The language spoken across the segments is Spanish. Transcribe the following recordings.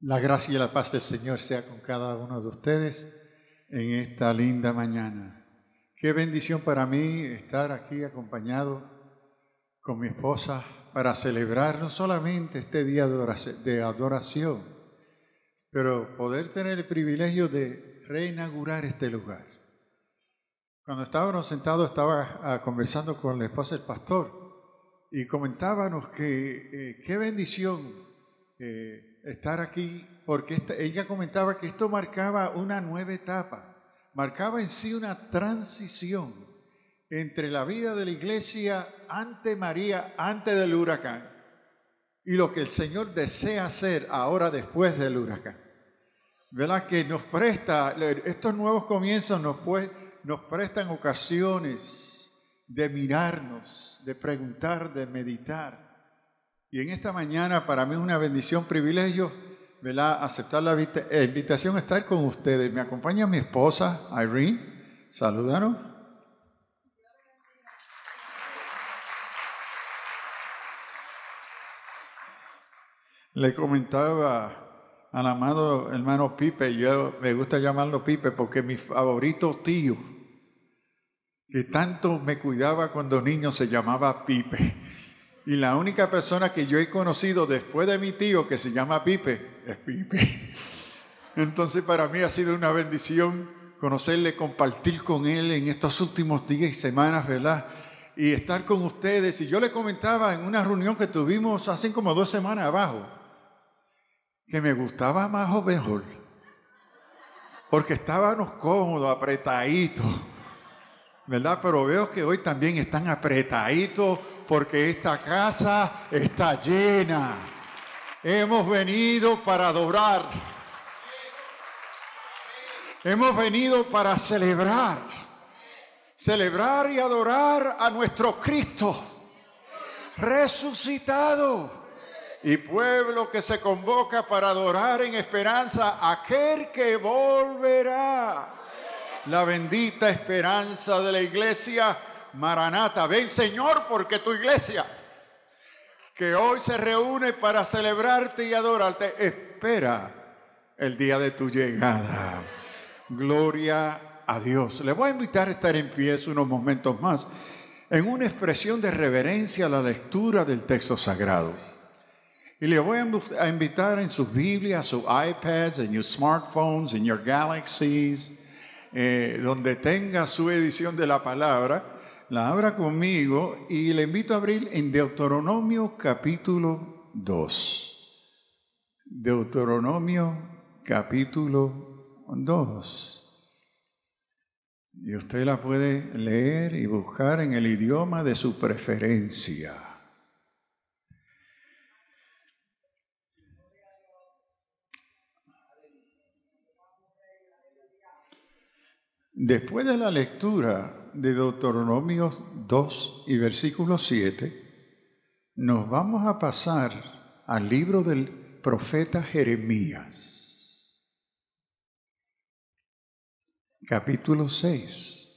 La gracia y la paz del Señor sea con cada uno de ustedes en esta linda mañana. Qué bendición para mí estar aquí acompañado con mi esposa para celebrar no solamente este día de adoración, pero poder tener el privilegio de reinaugurar este lugar. Cuando estábamos sentados, estaba conversando con la esposa del pastor y comentábamos que qué bendición estar aquí, porque ella comentaba que esto marcaba una nueva etapa, marcaba en sí una transición entre la vida de la iglesia ante María, antes del huracán, y lo que el Señor desea hacer ahora después del huracán. ¿Verdad? Que nos presta, estos nuevos comienzos nos prestan ocasiones de mirarnos, de preguntar, de meditar. Y en esta mañana para mí es una bendición, privilegio, ¿verdad?, aceptar la invitación a estar con ustedes. Me acompaña mi esposa, Irene. Salúdanos. Le comentaba al amado hermano Pipe, yo me gusta llamarlo Pipe porque mi favorito tío, que tanto me cuidaba cuando niño, se llamaba Pipe. Y la única persona que yo he conocido después de mi tío que se llama Pipe es Pipe. Entonces para mí ha sido una bendición conocerle, compartir con él en estos últimos días y semanas, ¿verdad? Y estar con ustedes. Y yo le comentaba en una reunión que tuvimos hace como 2 semanas abajo, que me gustaba más Ovenhol, porque estábamos cómodos, apretaditos, ¿verdad? Pero veo que hoy también están apretaditos porque esta casa está llena. Hemos venido para adorar. Hemos venido para celebrar y adorar a nuestro Cristo resucitado. Y pueblo que se convoca para adorar en esperanza a aquel que volverá. La bendita esperanza de la iglesia Maranata. Ven, Señor, porque tu iglesia, que hoy se reúne para celebrarte y adorarte, espera el día de tu llegada. Gloria a Dios. Le voy a invitar a estar en pie unos momentos más en una expresión de reverencia a la lectura del texto sagrado. Y le voy a invitar en sus Biblias, sus iPads, en sus smartphones, en your Galaxies, donde tenga su edición de la palabra, la abra conmigo y le invito a abrir en Deuteronomio capítulo 2. Deuteronomio capítulo 2. Y usted la puede leer y buscar en el idioma de su preferencia. Después de la lectura de Deuteronomio 2 y versículo 7, nos vamos a pasar al libro del profeta Jeremías, capítulo 6.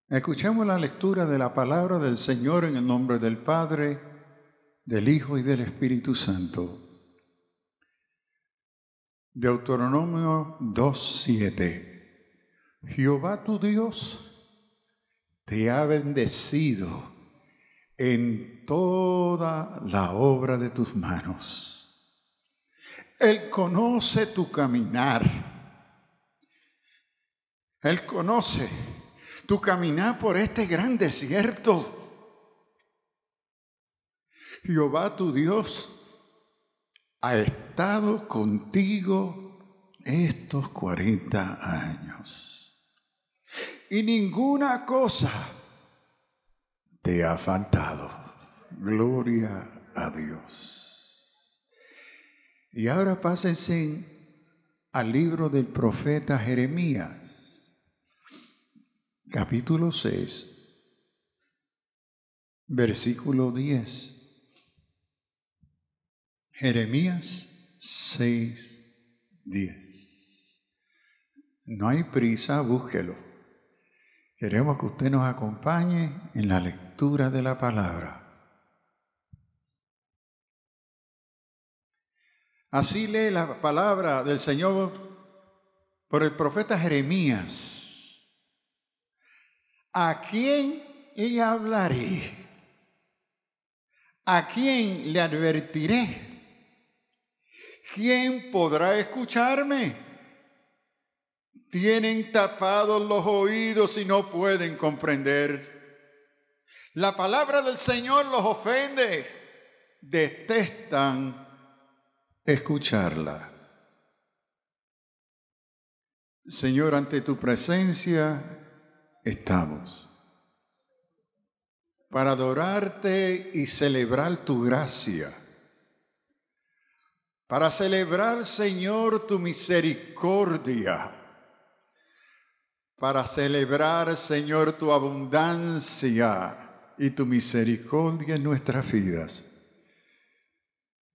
Escuchemos la lectura de la palabra del Señor en el nombre del Padre, del Hijo y del Espíritu Santo. Deuteronomio 2:7. Jehová tu Dios te ha bendecido en toda la obra de tus manos. Él conoce tu caminar. Él conoce tu caminar por este gran desierto. Jehová tu Dios ha estado contigo estos 40 años. Y ninguna cosa te ha faltado. Gloria a Dios. Y ahora pásense al libro del profeta Jeremías, capítulo 6, versículo 10. Jeremías 6:10. No hay prisa, búsquelo. Queremos que usted nos acompañe en la lectura de la palabra. Así lee la palabra del Señor por el profeta Jeremías. ¿A quién le hablaré? ¿A quién le advertiré? ¿Quién podrá escucharme? Tienen tapados los oídos y no pueden comprender. La palabra del Señor los ofende. Detestan escucharla. Señor, ante tu presencia estamos para adorarte y celebrar tu gracia, para celebrar, Señor, tu misericordia, para celebrar, Señor, tu abundancia y tu misericordia en nuestras vidas.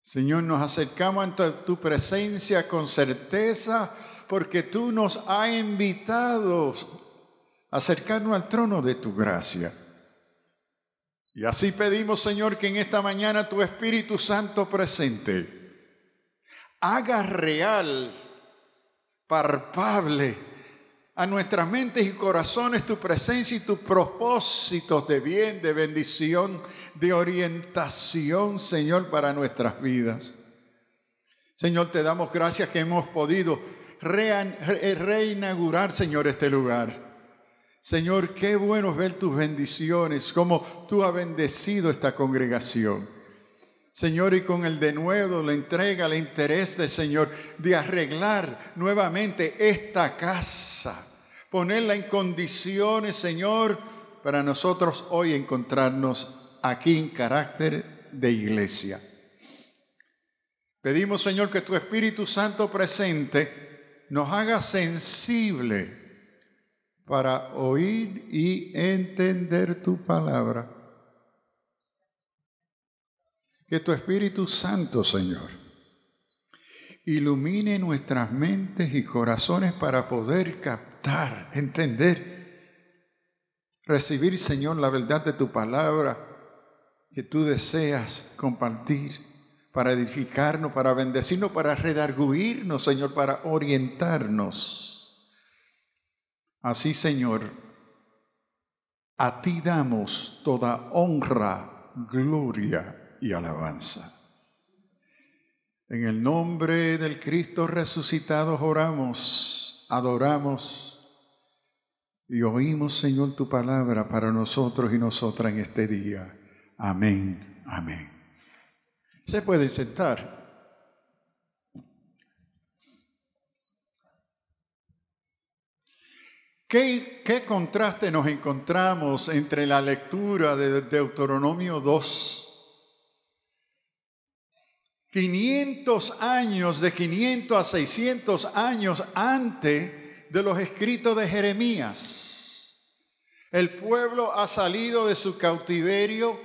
Señor, nos acercamos ante tu presencia con certeza porque tú nos has invitado a acercarnos al trono de tu gracia. Y así pedimos, Señor, que en esta mañana tu Espíritu Santo presente haga real, palpable a nuestras mentes y corazones tu presencia y tus propósitos de bien, de bendición, de orientación, Señor, para nuestras vidas. Señor, te damos gracias que hemos podido reinaugurar, Señor, este lugar. Señor, qué bueno es ver tus bendiciones, cómo tú has bendecido esta congregación. Señor, y con el denuedo, la entrega, el interés de Señor de arreglar nuevamente esta casa, ponerla en condiciones, Señor, para nosotros hoy encontrarnos aquí en carácter de iglesia. Pedimos, Señor, que tu Espíritu Santo presente nos haga sensible para oír y entender tu palabra. Que tu Espíritu Santo, Señor, ilumine nuestras mentes y corazones para poder captar, entender, recibir, Señor, la verdad de tu palabra que tú deseas compartir para edificarnos, para bendecirnos, para redarguirnos, Señor, para orientarnos. Así, Señor, a ti damos toda honra, gloria y alabanza. En el nombre del Cristo resucitado oramos, adoramos y oímos, Señor, tu palabra para nosotros y nosotras en este día. Amén, amén. Se pueden sentar. ¿Qué contraste nos encontramos entre la lectura de Deuteronomio 2? 500 años, de 500 a 600 años antes de los escritos de Jeremías. El pueblo ha salido de su cautiverio,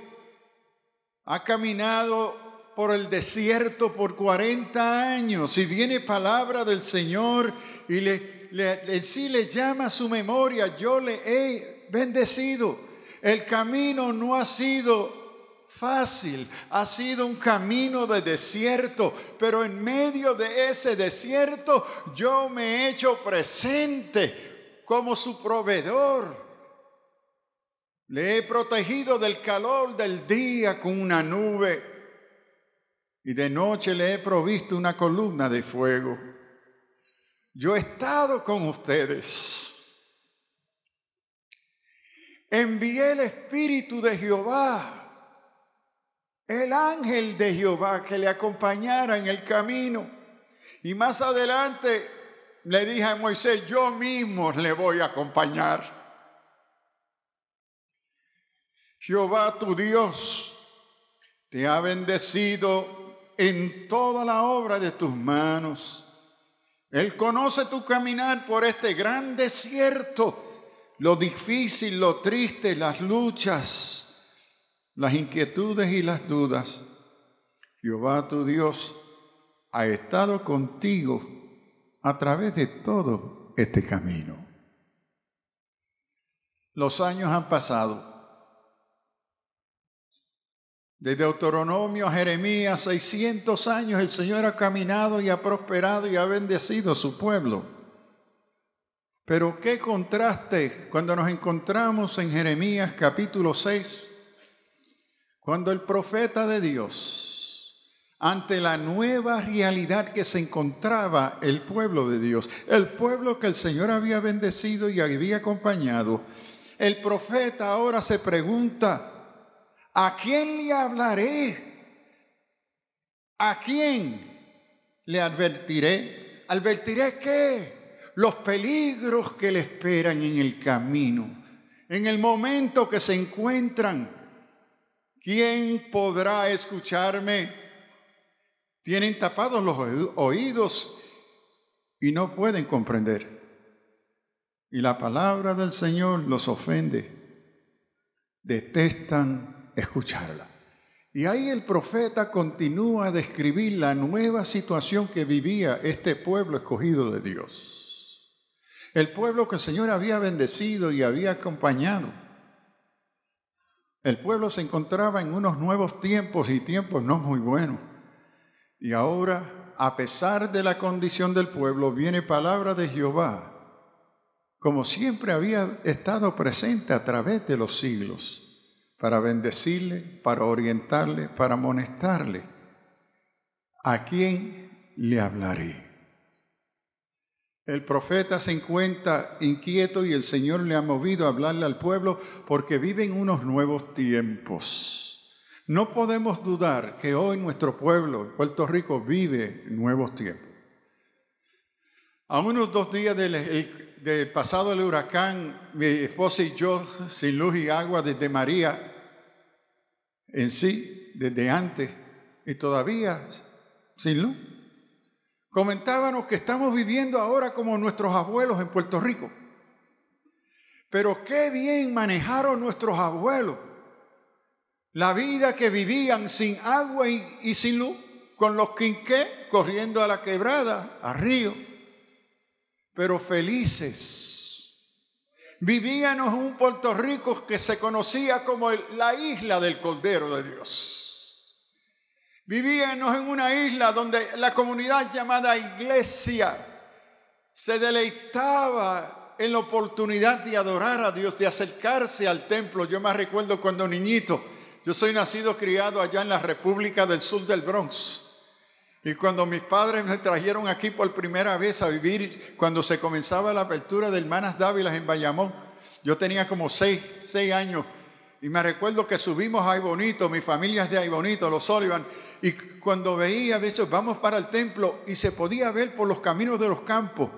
ha caminado por el desierto por 40 años y viene palabra del Señor y sí le llama a su memoria, yo le he bendecido. El camino no ha sido fácil, ha sido un camino de desierto, pero en medio de ese desierto yo me he hecho presente como su proveedor. Le he protegido del calor del día con una nube y de noche le he provisto una columna de fuego. Yo he estado con ustedes. Envié el Espíritu de Jehová, el ángel de Jehová que le acompañara en el camino. Y más adelante le dije a Moisés, yo mismo le voy a acompañar. Jehová tu Dios te ha bendecido en toda la obra de tus manos. Él conoce tu caminar por este gran desierto, lo difícil, lo triste, las luchas, las inquietudes y las dudas. Jehová tu Dios ha estado contigo a través de todo este camino. Los años han pasado. De Deuteronomio a Jeremías, 600 años el Señor ha caminado y ha prosperado y ha bendecido a su pueblo. Pero qué contraste cuando nos encontramos en Jeremías capítulo 6, cuando el profeta de Dios, ante la nueva realidad que se encontraba el pueblo de Dios, el pueblo que el Señor había bendecido y había acompañado, el profeta ahora se pregunta: ¿a quién le hablaré? ¿A quién le advertiré? ¿Advertiré qué? Los peligros que le esperan en el camino, en el momento que se encuentran. ¿Quién podrá escucharme? Tienen tapados los oídos y no pueden comprender. Y la palabra del Señor los ofende. Detestan escucharla. Y ahí el profeta continúa a describir la nueva situación que vivía este pueblo escogido de Dios. El pueblo que el Señor había bendecido y había acompañado. El pueblo se encontraba en unos nuevos tiempos y tiempos no muy buenos. Y ahora, a pesar de la condición del pueblo, viene palabra de Jehová, como siempre había estado presente a través de los siglos, para bendecirle, para orientarle, para amonestarle. ¿A quién le hablaré? El profeta se encuentra inquieto y el Señor le ha movido a hablarle al pueblo porque viven unos nuevos tiempos. No podemos dudar que hoy nuestro pueblo, Puerto Rico, vive nuevos tiempos. A unos 2 días del pasado el huracán, mi esposa y yo, sin luz y agua desde María, en sí, desde antes, y todavía sin luz. Comentábamos que estamos viviendo ahora como nuestros abuelos en Puerto Rico. Pero qué bien manejaron nuestros abuelos la vida que vivían sin agua y sin luz, con los quinqués corriendo a la quebrada, al río, pero felices. Vivíamos en un Puerto Rico que se conocía como la isla del Cordero de Dios. Vivíamos en una isla donde la comunidad llamada iglesia se deleitaba en la oportunidad de adorar a Dios, de acercarse al templo. Yo me recuerdo cuando niñito, yo soy nacido criado allá en la República del Sur del Bronx. Y cuando mis padres me trajeron aquí por primera vez a vivir, cuando se comenzaba la apertura de Hermanas Dávilas en Bayamón, yo tenía como 6 años. Y me recuerdo que subimos a Aybonito, mi familia es de Aybonito, los Sullivan. Y cuando veía a veces vamos para el templo y se podía ver por los caminos de los campos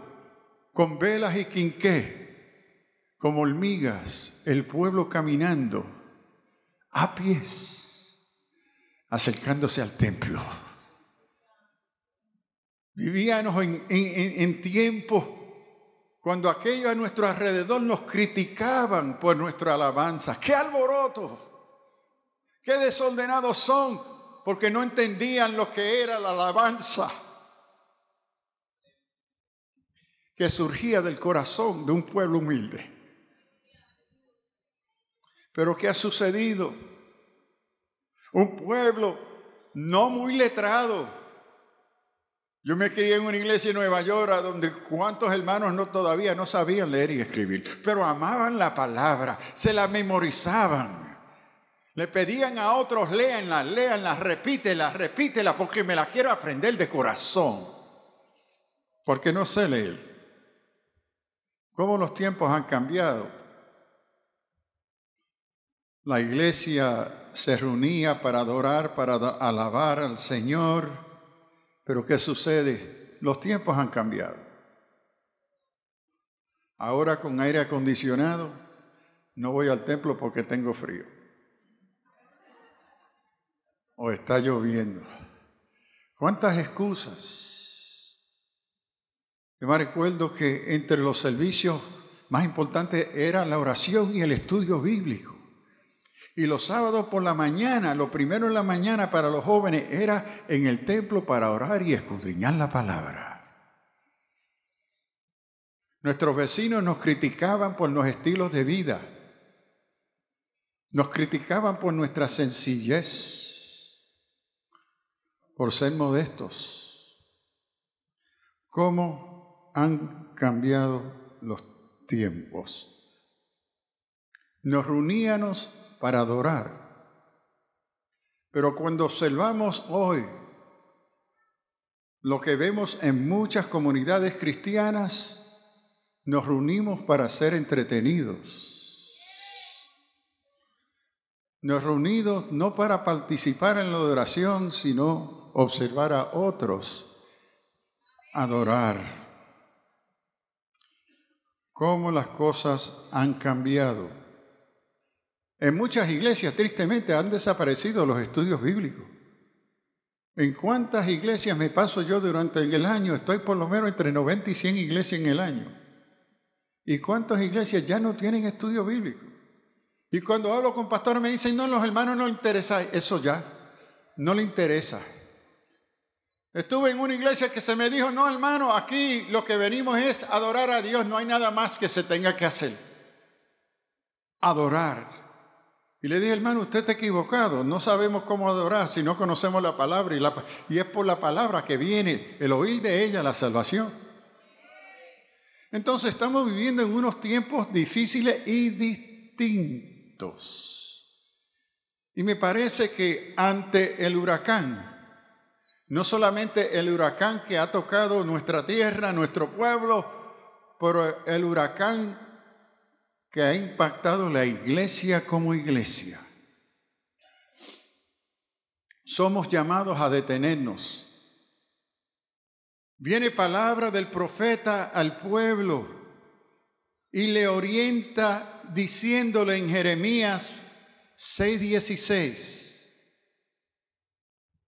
con velas y quinqué, como hormigas, el pueblo caminando a pies, acercándose al templo. Vivíamos en tiempos cuando aquellos a nuestro alrededor nos criticaban por nuestra alabanza. ¡Qué alboroto! ¡Qué desordenados son! Porque no entendían lo que era la alabanza que surgía del corazón de un pueblo humilde. Pero ¿qué ha sucedido? Un pueblo no muy letrado. Yo me crié en una iglesia en Nueva York donde cuántos hermanos todavía no sabían leer y escribir, pero amaban la palabra, se la memorizaban. Le pedían a otros, léanla, repítela, porque me la quiero aprender de corazón. Porque no sé leer. ¿Cómo los tiempos han cambiado? La iglesia se reunía para adorar, para alabar al Señor. Pero ¿qué sucede? Los tiempos han cambiado. Ahora con aire acondicionado no voy al templo porque tengo frío. O está lloviendo. ¿Cuántas excusas? Yo me recuerdo que entre los servicios más importantes era la oración y el estudio bíblico. Y los sábados por la mañana, lo primero en la mañana para los jóvenes era en el templo para orar y escudriñar la palabra. Nuestros vecinos nos criticaban por los estilos de vida. Nos criticaban por nuestra sencillez. por ser modestos. ¿Cómo han cambiado los tiempos? Nos reuníamos para adorar, pero cuando observamos hoy lo que vemos en muchas comunidades cristianas, nos reunimos para ser entretenidos. Nos reunimos no para participar en la adoración, sino observar a otros adorar. Cómo las cosas han cambiado. En muchas iglesias, tristemente, han desaparecido los estudios bíblicos. ¿En cuántas iglesias me paso yo durante el año? Estoy por lo menos entre 90 y 100 iglesias en el año. ¿Y cuántas iglesias ya no tienen estudio bíblico? Y cuando hablo con pastores me dicen, no, los hermanos no les interesa. Eso ya, no le interesa. Estuve en una iglesia que se me dijo, no, hermano, aquí lo que venimos es adorar a Dios. No hay nada más que se tenga que hacer. Adorar. Y le dije, hermano, usted está equivocado. No sabemos cómo adorar si no conocemos la palabra. Y es por la palabra que viene, el oír de ella, la salvación. Entonces estamos viviendo en unos tiempos difíciles y distintos. Y me parece que ante el huracán, no solamente el huracán que ha tocado nuestra tierra, nuestro pueblo, pero el huracán que ha impactado la iglesia como iglesia. Somos llamados a detenernos. Viene palabra del profeta al pueblo y le orienta diciéndole en Jeremías 6:16.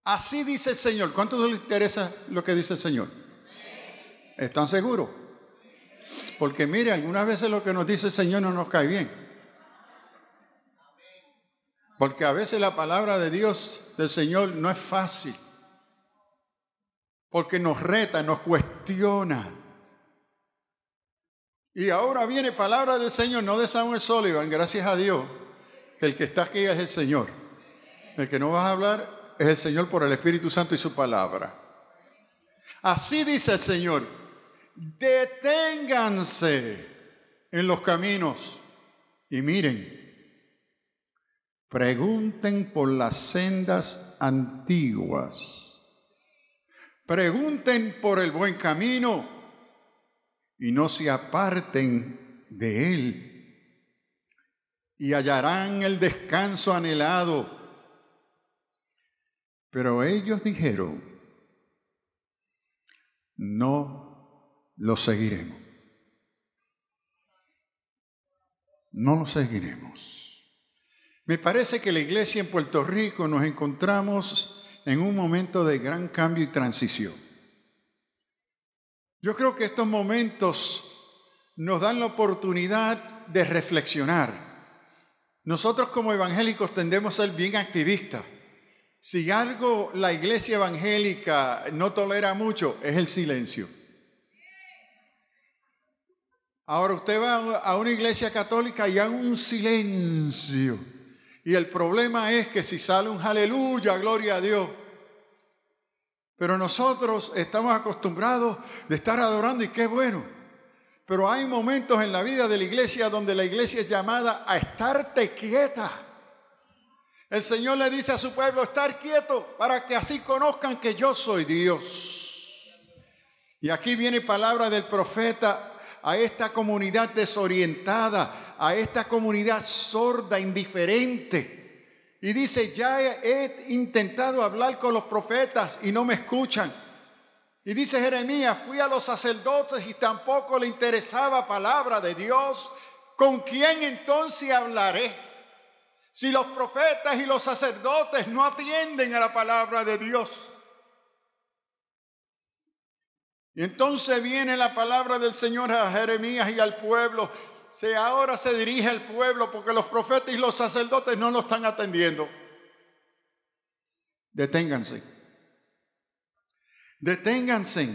Así dice el Señor. ¿Cuánto les interesa lo que dice el Señor? ¿Están seguros? Porque mire, algunas veces lo que nos dice el Señor no nos cae bien. Porque a veces la palabra de Dios, del Señor, no es fácil. Porque nos reta, nos cuestiona. Y ahora viene palabra del Señor, no de Samuel Sullivan, gracias a Dios, que el que está aquí es el Señor. El que no vas a hablar es el Señor por el Espíritu Santo y su palabra. Así dice el Señor, deténganse en los caminos y miren, pregunten por las sendas antiguas, pregunten por el buen camino y no se aparten de él, y hallarán el descanso anhelado. Pero ellos dijeron, no lo seguiremos. No lo seguiremos. Me parece que la iglesia en Puerto Rico nos encontramos en un momento de gran cambio y transición. Yo creo que estos momentos nos dan la oportunidad de reflexionar. Nosotros como evangélicos tendemos a ser bien activistas. Si algo la iglesia evangélica no tolera mucho, es el silencio. Ahora usted va a una iglesia católica y hay un silencio. Y el problema es que si sale un aleluya, gloria a Dios. Pero nosotros estamos acostumbrados de estar adorando y qué bueno. Pero hay momentos en la vida de la iglesia donde la iglesia es llamada a estarte quieta. El Señor le dice a su pueblo, estar quieto para que así conozcan que yo soy Dios. Y aquí viene palabra del profeta a esta comunidad desorientada, a esta comunidad sorda, indiferente. Y dice, ya he intentado hablar con los profetas y no me escuchan. Y dice Jeremías, fui a los sacerdotes y tampoco le interesaba palabra de Dios. ¿Con quién entonces hablaré? Si los profetas y los sacerdotes no atienden a la palabra de Dios. Y entonces viene la palabra del Señor a Jeremías y al pueblo. Ahora se dirige al pueblo porque los profetas y los sacerdotes no lo están atendiendo. Deténganse. Deténganse.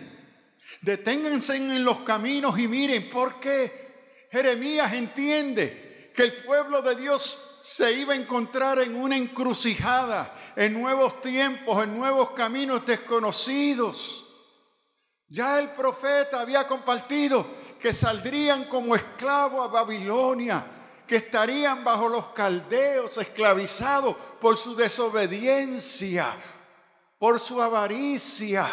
Deténganse en los caminos y miren por qué Jeremías entiende que el pueblo de Dios se iba a encontrar en una encrucijada, en nuevos tiempos, en nuevos caminos desconocidos. Ya el profeta había compartido que saldrían como esclavos a Babilonia, que estarían bajo los caldeos, esclavizados por su desobediencia, por su avaricia.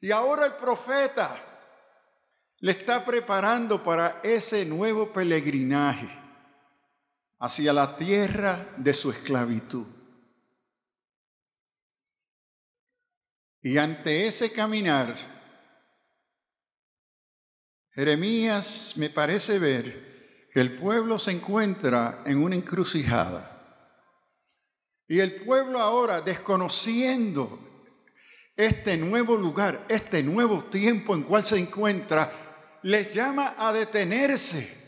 Y ahora el profeta le está preparando para ese nuevo peregrinaje hacia la tierra de su esclavitud. Y ante ese caminar, Jeremías me parece ver que el pueblo se encuentra en una encrucijada. Y el pueblo ahora, desconociendo este nuevo lugar, este nuevo tiempo en cual se encuentra, les llama a detenerse,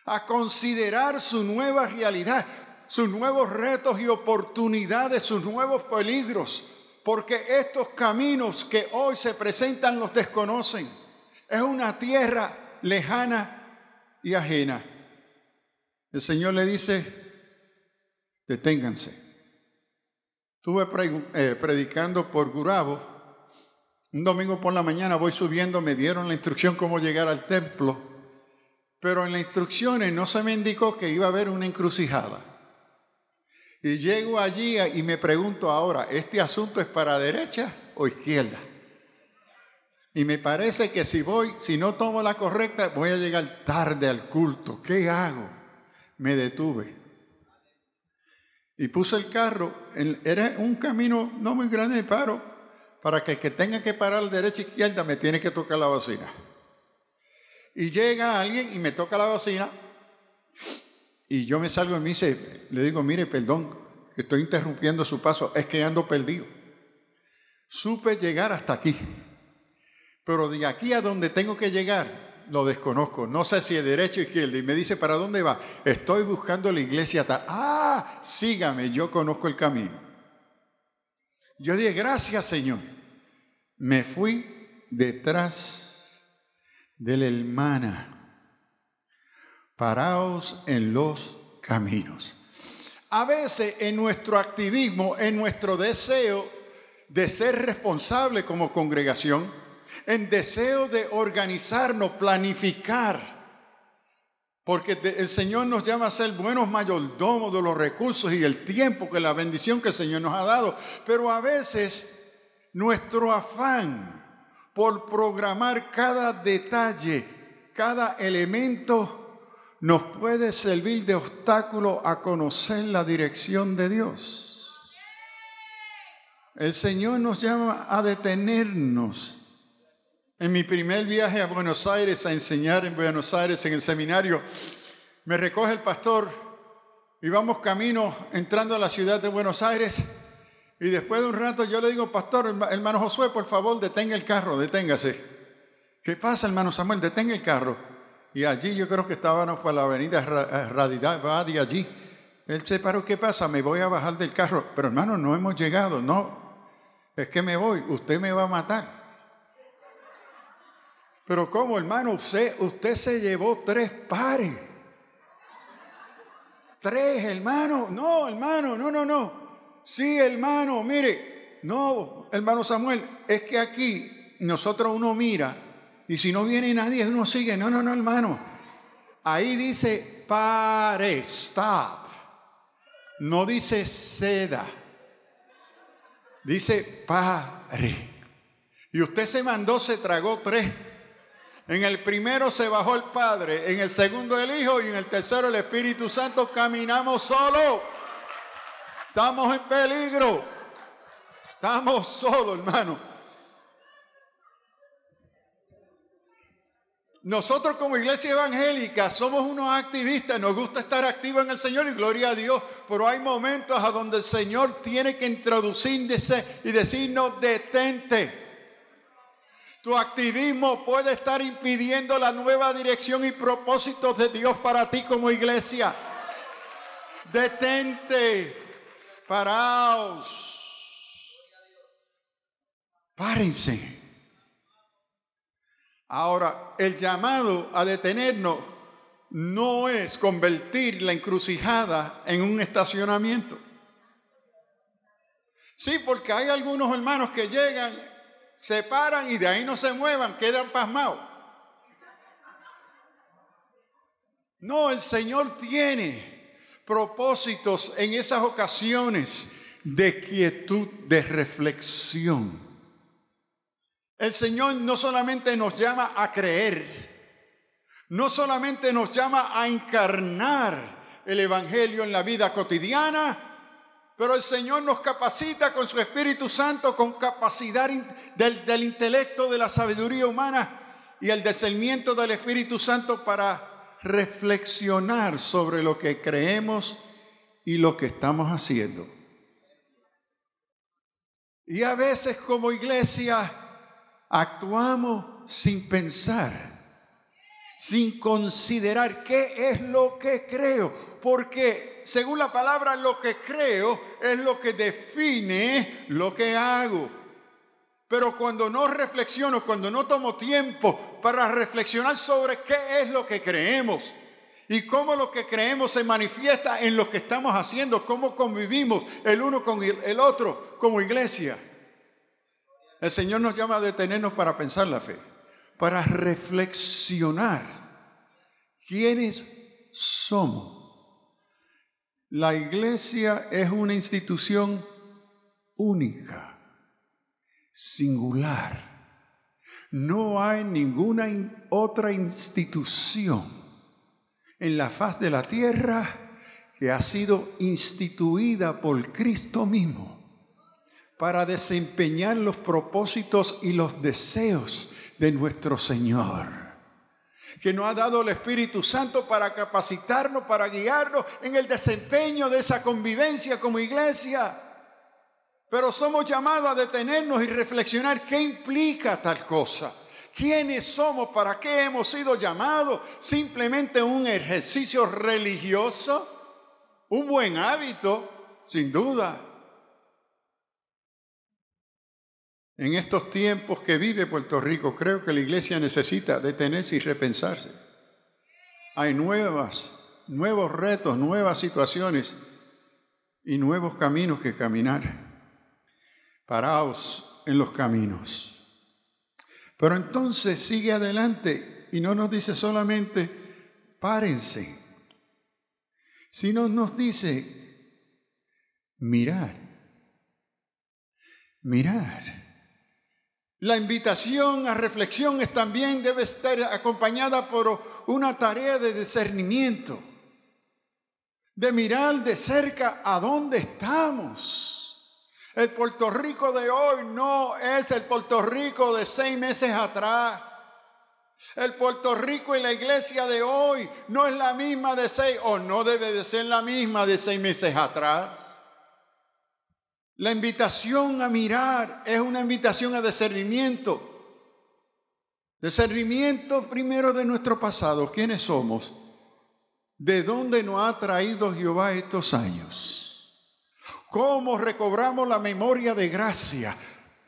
a considerar su nueva realidad, sus nuevos retos y oportunidades, sus nuevos peligros, porque estos caminos que hoy se presentan los desconocen. Es una tierra lejana y ajena. El Señor le dice: deténganse. Estuve predicando por Gurabo. Un domingo por la mañana voy subiendo, me dieron la instrucción cómo llegar al templo, pero en las instrucciones no se me indicó que iba a haber una encrucijada. Y llego allí y me pregunto ahora, ¿este asunto es para derecha o izquierda? Y me parece que si no tomo la correcta, voy a llegar tarde al culto. ¿Qué hago? Me detuve. Y puse el carro, era un camino no muy grande de paro, para que el que tenga que parar derecha e izquierda me tiene que tocar la bocina. Y llega alguien y me toca la bocina, y yo me salgo y me dice, le digo: mire, perdón, que estoy interrumpiendo su paso, es que ando perdido. Supe llegar hasta aquí, pero de aquí a donde tengo que llegar, lo desconozco. No sé si es derecha o izquierda. Y me dice: ¿para dónde va? Estoy buscando la iglesia tal. Ah, sígame, yo conozco el camino. Yo dije: gracias, Señor. Me fui detrás de la hermana. Paraos en los caminos. A veces en nuestro activismo, en nuestro deseo de ser responsable como congregación, en deseo de organizarnos, planificar, porque el Señor nos llama a ser buenos mayordomos de los recursos y el tiempo, que la bendición que el Señor nos ha dado. Pero a veces nuestro afán por programar cada detalle, cada elemento, nos puede servir de obstáculo a conocer la dirección de Dios. El Señor nos llama a detenernos. En mi primer viaje a Buenos Aires, a enseñar en Buenos Aires en el seminario, me recoge el pastor y vamos camino entrando a la ciudad de Buenos Aires, y después de un rato yo le digo: pastor, hermano Josué, por favor, detenga el carro, deténgase. ¿Qué pasa, hermano Samuel? Detenga el carro. Y allí yo creo que estábamos por la avenida Radivadi allí. Él se paró: ¿qué pasa? Me voy a bajar del carro. Pero hermano, no hemos llegado. No, es que me voy, usted me va a matar. Pero ¿cómo, hermano? Usted se llevó 3 pares. 3, hermano. No, hermano, no. Sí, hermano, mire. No, hermano Samuel, es que aquí nosotros uno mira y si no viene nadie uno sigue. No, hermano. Ahí dice pare, stop. No dice ceda. Dice pare. Y usted se tragó 3. En el primero se bajó el Padre, en el segundo el Hijo y en el tercero el Espíritu Santo. Caminamos solos. Estamos en peligro. Estamos solos, hermano. Nosotros como iglesia evangélica somos unos activistas, nos gusta estar activos en el Señor y gloria a Dios, pero hay momentos a donde el Señor tiene que introducirse y decirnos: detente. Tu activismo puede estar impidiendo la nueva dirección y propósitos de Dios para ti como iglesia. Detente. Paraos. Párense. Ahora, el llamado a detenernos no es convertir la encrucijada en un estacionamiento. Sí, porque hay algunos hermanos que llegan, se paran y de ahí no se muevan, quedan pasmados. No, el Señor tiene propósitos en esas ocasiones de quietud, de reflexión. El Señor no solamente nos llama a creer, no solamente nos llama a encarnar el Evangelio en la vida cotidiana, pero el Señor nos capacita con su Espíritu Santo, con capacidad del intelecto, de la sabiduría humana y el discernimiento del Espíritu Santo para reflexionar sobre lo que creemos y lo que estamos haciendo. Y a veces como iglesia actuamos sin pensar, sin considerar qué es lo que creo, porque según la palabra lo que creo es lo que define lo que hago. Pero cuando no reflexiono, cuando no tomo tiempo para reflexionar sobre qué es lo que creemos y cómo lo que creemos se manifiesta en lo que estamos haciendo, cómo convivimos el uno con el otro como iglesia, el Señor nos llama a detenernos para pensar la fe, para reflexionar quiénes somos. La iglesia es una institución única, singular. No hay ninguna otra institución en la faz de la tierra que ha sido instituida por Cristo mismo para desempeñar los propósitos y los deseos de nuestro Señor, que nos ha dado el Espíritu Santo para capacitarnos, para guiarnos en el desempeño de esa convivencia como iglesia. Pero somos llamados a detenernos y reflexionar qué implica tal cosa. ¿Quiénes somos? ¿Para qué hemos sido llamados? ¿Simplemente un ejercicio religioso? ¿Un buen hábito? Sin duda. En estos tiempos que vive Puerto Rico, creo que la iglesia necesita detenerse y repensarse. Hay nuevos retos, nuevas situaciones y nuevos caminos que caminar. Paraos en los caminos. Pero entonces sigue adelante y no nos dice solamente párense, sino nos dice mirar. La invitación a reflexión también debe estar acompañada por una tarea de discernimiento, de mirar de cerca a dónde estamos. El Puerto Rico de hoy no es el Puerto Rico de 6 meses atrás. El Puerto Rico y la iglesia de hoy no es la misma de 6, o no debe de ser la misma de 6 meses atrás. La invitación a mirar es una invitación a discernimiento. Discernimiento primero de nuestro pasado. ¿Quiénes somos? ¿De dónde nos ha traído Jehová estos años? ¿Cómo recobramos la memoria de gracia?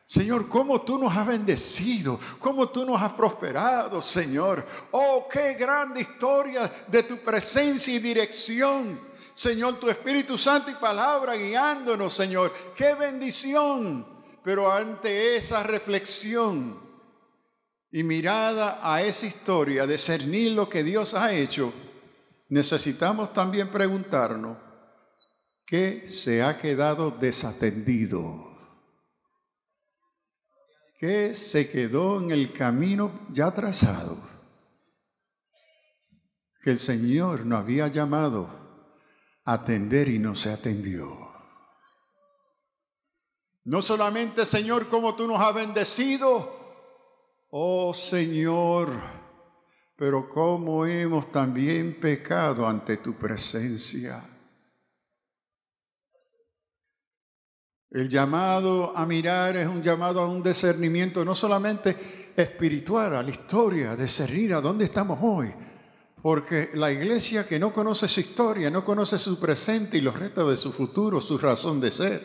Señor, ¿cómo tú nos has bendecido? ¿Cómo tú nos has prosperado, Señor? Oh, qué grande historia de tu presencia y dirección. Señor, tu Espíritu Santo y palabra guiándonos, Señor. ¡Qué bendición! Pero ante esa reflexión y mirada a esa historia, discernir lo que Dios ha hecho, necesitamos también preguntarnos ¿qué se ha quedado desatendido? ¿Qué se quedó en el camino ya trazado? Que el Señor nos había llamado atender y no se atendió. No solamente, Señor, como tú nos has bendecido, oh Señor, pero cómo hemos también pecado ante tu presencia. El llamado a mirar es un llamado a un discernimiento no solamente espiritual, a la historia, discernir a dónde estamos hoy. Porque la iglesia que no conoce su historia, no conoce su presente y los retos de su futuro, su razón de ser.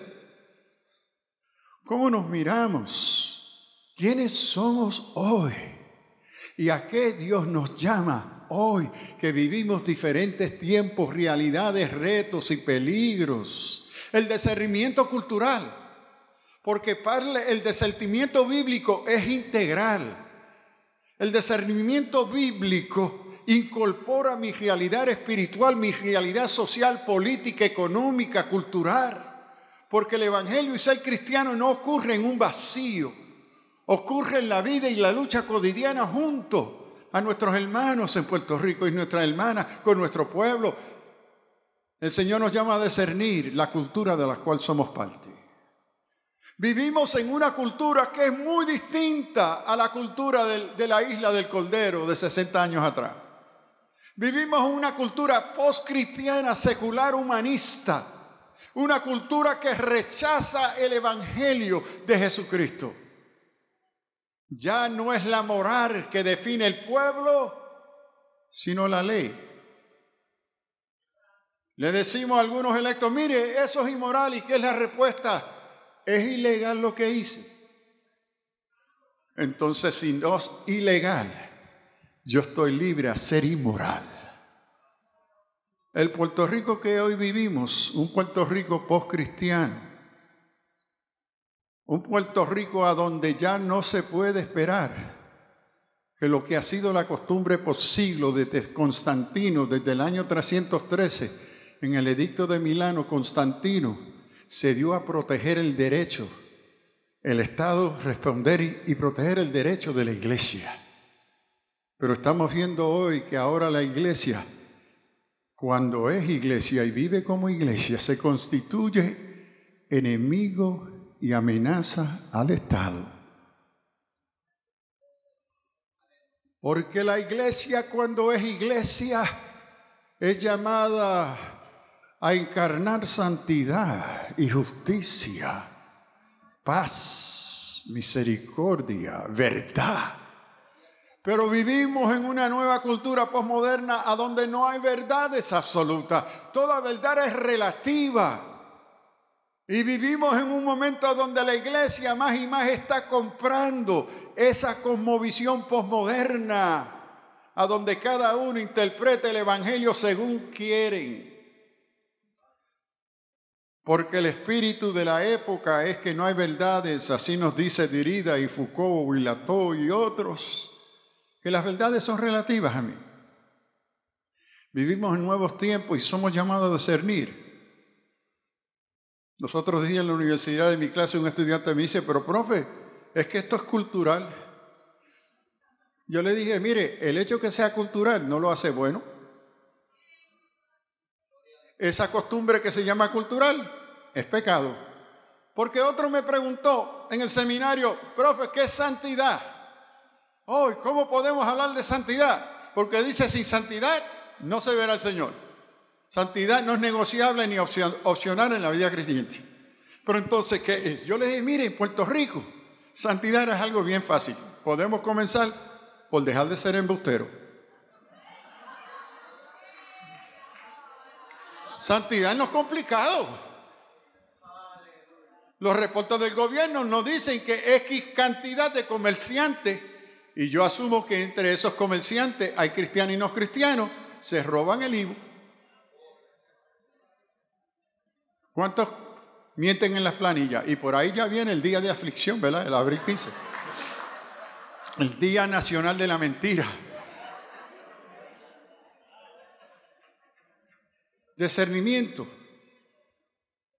¿Cómo nos miramos? ¿Quiénes somos hoy? ¿Y a qué Dios nos llama hoy que vivimos diferentes tiempos, realidades, retos y peligros. El discernimiento cultural, porque el discernimiento bíblico es integral. El discernimiento bíblico incorpora mi realidad espiritual, mi realidad social, política, económica, cultural. Porque el evangelio y ser cristiano no ocurre en un vacío. Ocurre en la vida y la lucha cotidiana junto a nuestros hermanos en Puerto Rico y nuestras hermanas con nuestro pueblo. El Señor nos llama a discernir la cultura de la cual somos parte. Vivimos en una cultura que es muy distinta a la cultura de la isla del Cordero de 60 años atrás. Vivimos en una cultura postcristiana, secular, humanista. Una cultura que rechaza el evangelio de Jesucristo. Ya no es la moral que define el pueblo, sino la ley. Le decimos a algunos electos, mire, eso es inmoral. ¿Y qué es la respuesta? Es ilegal lo que hice. Entonces, si no es ilegal, yo estoy libre a ser inmoral. El Puerto Rico que hoy vivimos, un Puerto Rico postcristiano, un Puerto Rico a donde ya no se puede esperar que lo que ha sido la costumbre por siglos desde Constantino, desde el año 313, en el edicto de Milano, Constantino se dio a proteger el derecho, el Estado responder y proteger el derecho de la iglesia. Pero estamos viendo hoy que ahora la iglesia, cuando es iglesia y vive como iglesia, se constituye enemigo y amenaza al Estado. Porque la iglesia, cuando es iglesia, es llamada a encarnar santidad y justicia, paz, misericordia, verdad. Pero vivimos en una nueva cultura posmoderna a donde no hay verdades absolutas. Toda verdad es relativa. Y vivimos en un momento donde la iglesia más y más está comprando esa cosmovisión posmoderna, a donde cada uno interpreta el evangelio según quieren. Porque el espíritu de la época es que no hay verdades, así nos dice Derrida y Foucault y Latour y otros, que las verdades son relativas a mí. Vivimos en nuevos tiempos y somos llamados a discernir. Los otros días en la universidad de mi clase un estudiante me dice, pero profe, es que esto es cultural. Yo le dije, mire, el hecho que sea cultural no lo hace bueno. Esa costumbre que se llama cultural es pecado. Porque otro me preguntó en el seminario, profe, ¿qué es santidad? Hoy, ¿cómo podemos hablar de santidad? Porque dice, sin santidad no se verá al Señor. Santidad no es negociable ni opcional en la vida cristiana. Pero entonces, ¿qué es? Yo le dije, mire, en Puerto Rico, santidad es algo bien fácil. Podemos comenzar por dejar de ser embustero. Santidad no es complicado. Los reportes del gobierno nos dicen que X cantidad de comerciantes, y yo asumo que entre esos comerciantes hay cristianos y no cristianos, se roban el IVA. ¿Cuántos mienten en las planillas? Y por ahí ya viene el día de aflicción, ¿verdad? El abril 15. El Día Nacional de la Mentira. Discernimiento.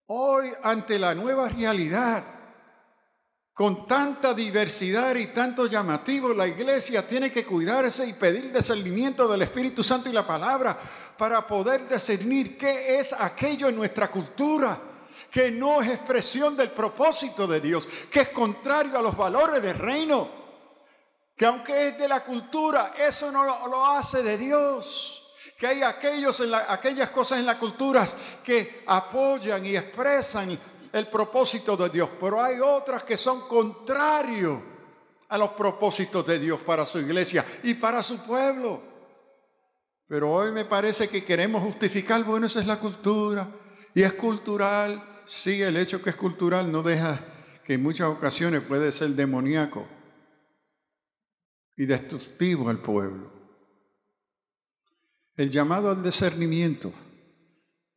Hoy, ante la nueva realidad, con tanta diversidad y tanto llamativo, la iglesia tiene que cuidarse y pedir discernimiento del Espíritu Santo y la palabra para poder discernir qué es aquello en nuestra cultura que no es expresión del propósito de Dios, que es contrario a los valores del reino, que aunque es de la cultura, eso no lo hace de Dios. Que hay aquellas cosas en las culturas que apoyan y expresan el propósito de Dios, pero hay otras que son contrarios a los propósitos de Dios para su iglesia y para su pueblo. Pero hoy me parece que queremos justificar, bueno, esa es la cultura y es cultural. Sí, el hecho que es cultural no deja que en muchas ocasiones puede ser demoníaco y destructivo al pueblo. El llamado al discernimiento,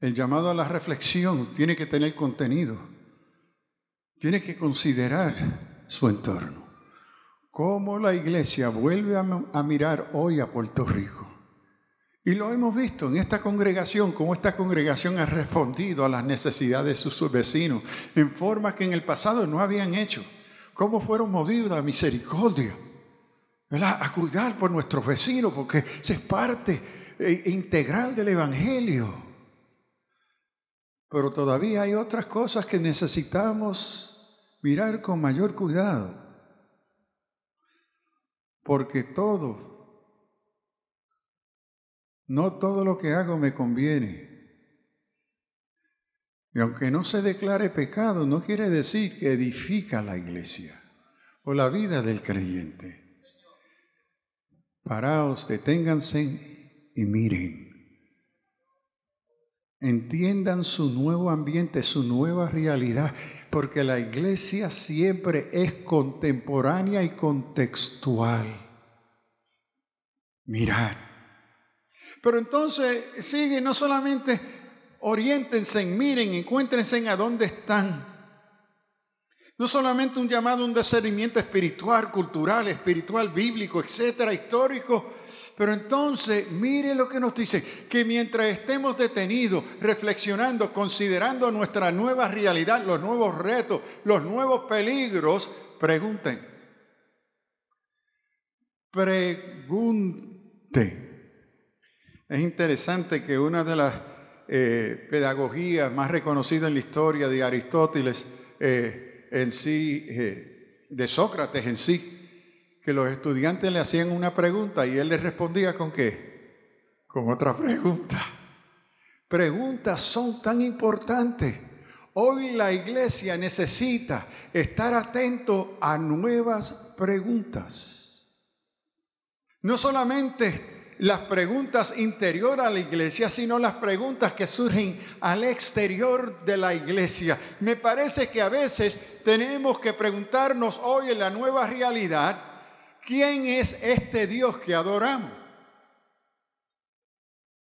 el llamado a la reflexión tiene que tener contenido. Tiene que considerar su entorno. Cómo la iglesia vuelve a mirar hoy a Puerto Rico. Y lo hemos visto en esta congregación, cómo esta congregación ha respondido a las necesidades de sus vecinos en formas que en el pasado no habían hecho. Cómo fueron movidos a misericordia, ¿verdad? A cuidar por nuestros vecinos, porque esa es parte integral del Evangelio. Pero todavía hay otras cosas que necesitamos mirar con mayor cuidado. Porque no todo lo que hago me conviene. Y aunque no se declare pecado, no quiere decir que edifica la iglesia o la vida del creyente. Paraos, deténganse y miren. Entiendan su nuevo ambiente, su nueva realidad, porque la iglesia siempre es contemporánea y contextual. Mirad. Pero entonces sigue, no solamente oriéntense, miren, encuéntrense a dónde están. No solamente un llamado a un discernimiento espiritual, cultural, espiritual, bíblico, etcétera, histórico. Pero entonces, mire lo que nos dice, que mientras estemos detenidos, reflexionando, considerando nuestra nueva realidad, los nuevos retos, los nuevos peligros, pregunten. Es interesante que una de las pedagogías más reconocidas en la historia de Aristóteles, de Sócrates en sí, que los estudiantes le hacían una pregunta y él les respondía ¿con qué? Con otra pregunta. Preguntas son tan importantes. Hoy la iglesia necesita estar atento a nuevas preguntas. No solamente las preguntas interiores a la iglesia, sino las preguntas que surgen al exterior de la iglesia. Me parece que a veces tenemos que preguntarnos hoy en la nueva realidad, ¿quién es este Dios que adoramos?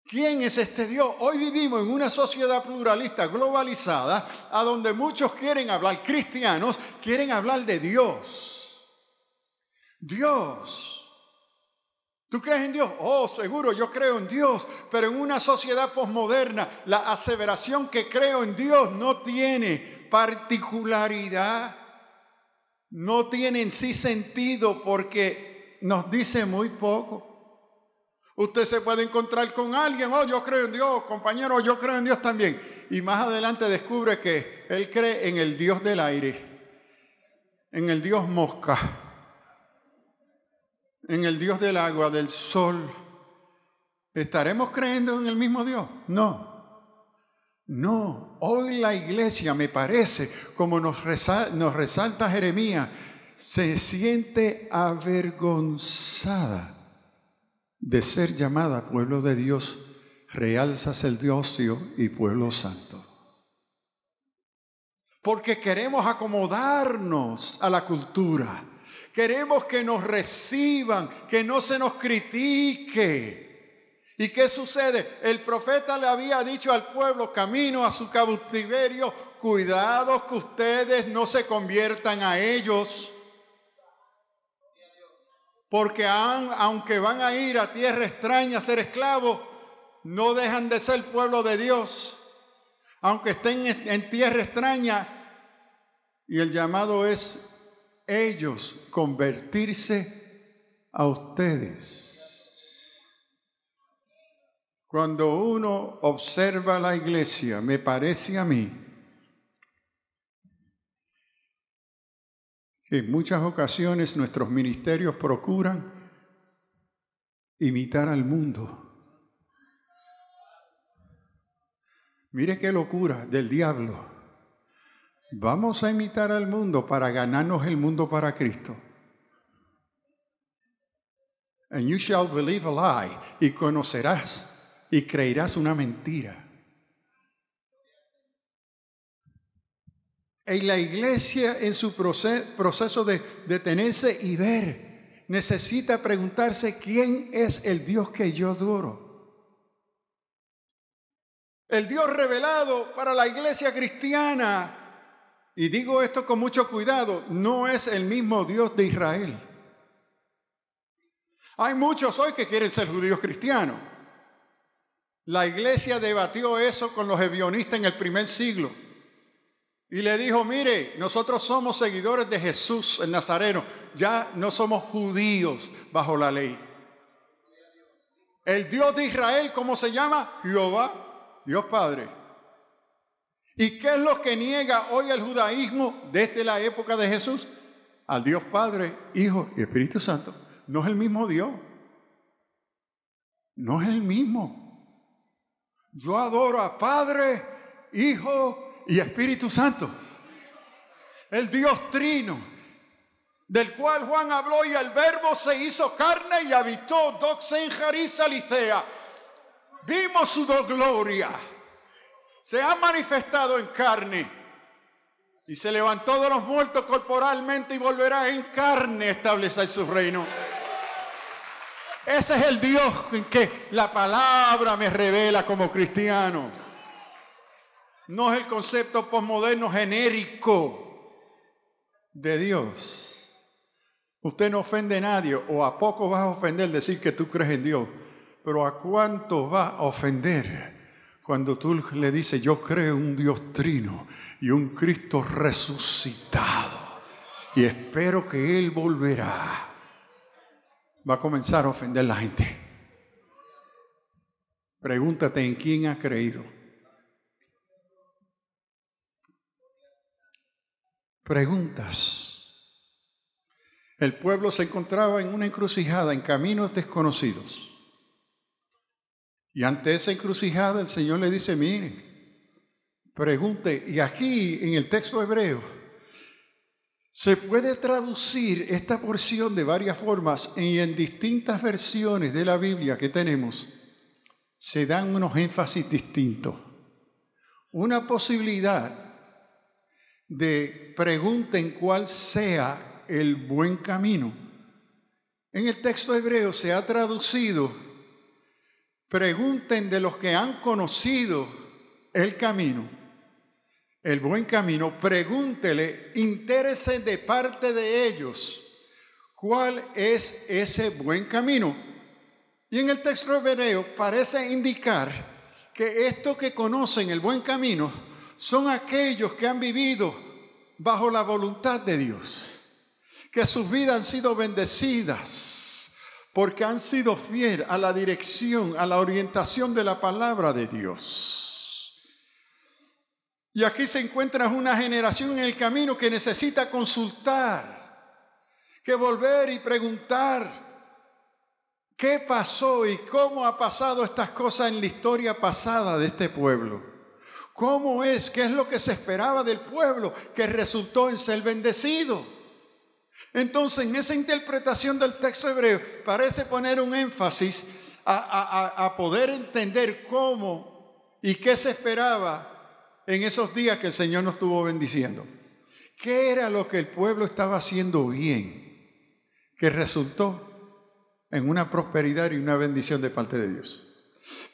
¿Quién es este Dios? Hoy vivimos en una sociedad pluralista, globalizada, a donde muchos quieren hablar, cristianos, quieren hablar de Dios. Dios. ¿Tú crees en Dios? Oh, seguro, yo creo en Dios. Pero en una sociedad posmoderna, la aseveración que creo en Dios no tiene particularidad. No tiene en sí sentido porque nos dice muy poco. Usted se puede encontrar con alguien, oh, yo creo en Dios, compañero, yo creo en Dios también. Y más adelante descubre que él cree en el Dios del aire, en el Dios mosca, en el Dios del agua, del sol. ¿Estaremos creyendo en el mismo Dios? No. No, hoy la iglesia, me parece, como nos resalta Jeremías, se siente avergonzada de ser llamada pueblo de Dios, real sacerdocio y pueblo santo. Porque queremos acomodarnos a la cultura, queremos que nos reciban, que no se nos critique. ¿Y qué sucede? El profeta le había dicho al pueblo camino a su cautiverio, cuidados que ustedes no se conviertan a ellos. Porque aunque van a ir a tierra extraña a ser esclavos, no dejan de ser pueblo de Dios. Aunque estén en tierra extraña, y el llamado es ellos convertirse a ustedes. Cuando uno observa la iglesia, me parece a mí que en muchas ocasiones nuestros ministerios procuran imitar al mundo. Mire qué locura del diablo. Vamos a imitar al mundo para ganarnos el mundo para Cristo. And you shall believe a lie, y conocerás y creerás una mentira. En la iglesia, en su proceso de detenerse y ver, necesita preguntarse quién es el Dios que yo adoro. El Dios revelado para la iglesia cristiana, y digo esto con mucho cuidado, no es el mismo Dios de Israel. Hay muchos hoy que quieren ser judíos cristianos. La iglesia debatió eso con los ebionistas en el primer siglo. Y le dijo, mire, nosotros somos seguidores de Jesús el Nazareno. Ya no somos judíos bajo la ley. El Dios de Israel, ¿cómo se llama? Jehová, Dios Padre. ¿Y qué es lo que niega hoy el judaísmo desde la época de Jesús? Al Dios Padre, Hijo y Espíritu Santo. No es el mismo Dios. No es el mismo. Yo adoro a Padre, Hijo y Espíritu Santo. El Dios Trino, del cual Juan habló, y el Verbo se hizo carne y habitó doxen charis aletheia. Vimos su gloria. Se ha manifestado en carne y se levantó de los muertos corporalmente y volverá en carne a establecer su reino. Ese es el Dios en que la palabra me revela como cristiano. No es el concepto posmoderno genérico de Dios. Usted no ofende a nadie, o a poco vas a ofender decir que tú crees en Dios, pero ¿a cuánto va a ofender cuando tú le dices yo creo en un Dios trino y un Cristo resucitado y espero que Él volverá? Va a comenzar a ofender a la gente. Pregúntate en quién has creído. Preguntas. El pueblo se encontraba en una encrucijada, en caminos desconocidos. Y ante esa encrucijada el Señor le dice, mire, pregunte. Y aquí en el texto hebreo se puede traducir esta porción de varias formas, y en distintas versiones de la Biblia que tenemos se dan unos énfasis distintos. Una posibilidad de pregunten cuál sea el buen camino. En el texto hebreo se ha traducido, pregunten de los que han conocido el camino. El buen camino, pregúntele, interese de parte de ellos, ¿cuál es ese buen camino? Y en el texto hebreo parece indicar que estos que conocen el buen camino son aquellos que han vivido bajo la voluntad de Dios, que sus vidas han sido bendecidas porque han sido fieles a la dirección, a la orientación de la palabra de Dios. Y aquí se encuentra una generación en el camino que necesita consultar, que volver y preguntar qué pasó y cómo ha pasado estas cosas en la historia pasada de este pueblo. ¿Cómo es? ¿Qué es lo que se esperaba del pueblo que resultó en ser bendecido? Entonces, en esa interpretación del texto hebreo parece poner un énfasis a poder entender cómo y qué se esperaba en esos días que el Señor nos estuvo bendiciendo. ¿Qué era lo que el pueblo estaba haciendo bien, que resultó en una prosperidad y una bendición de parte de Dios?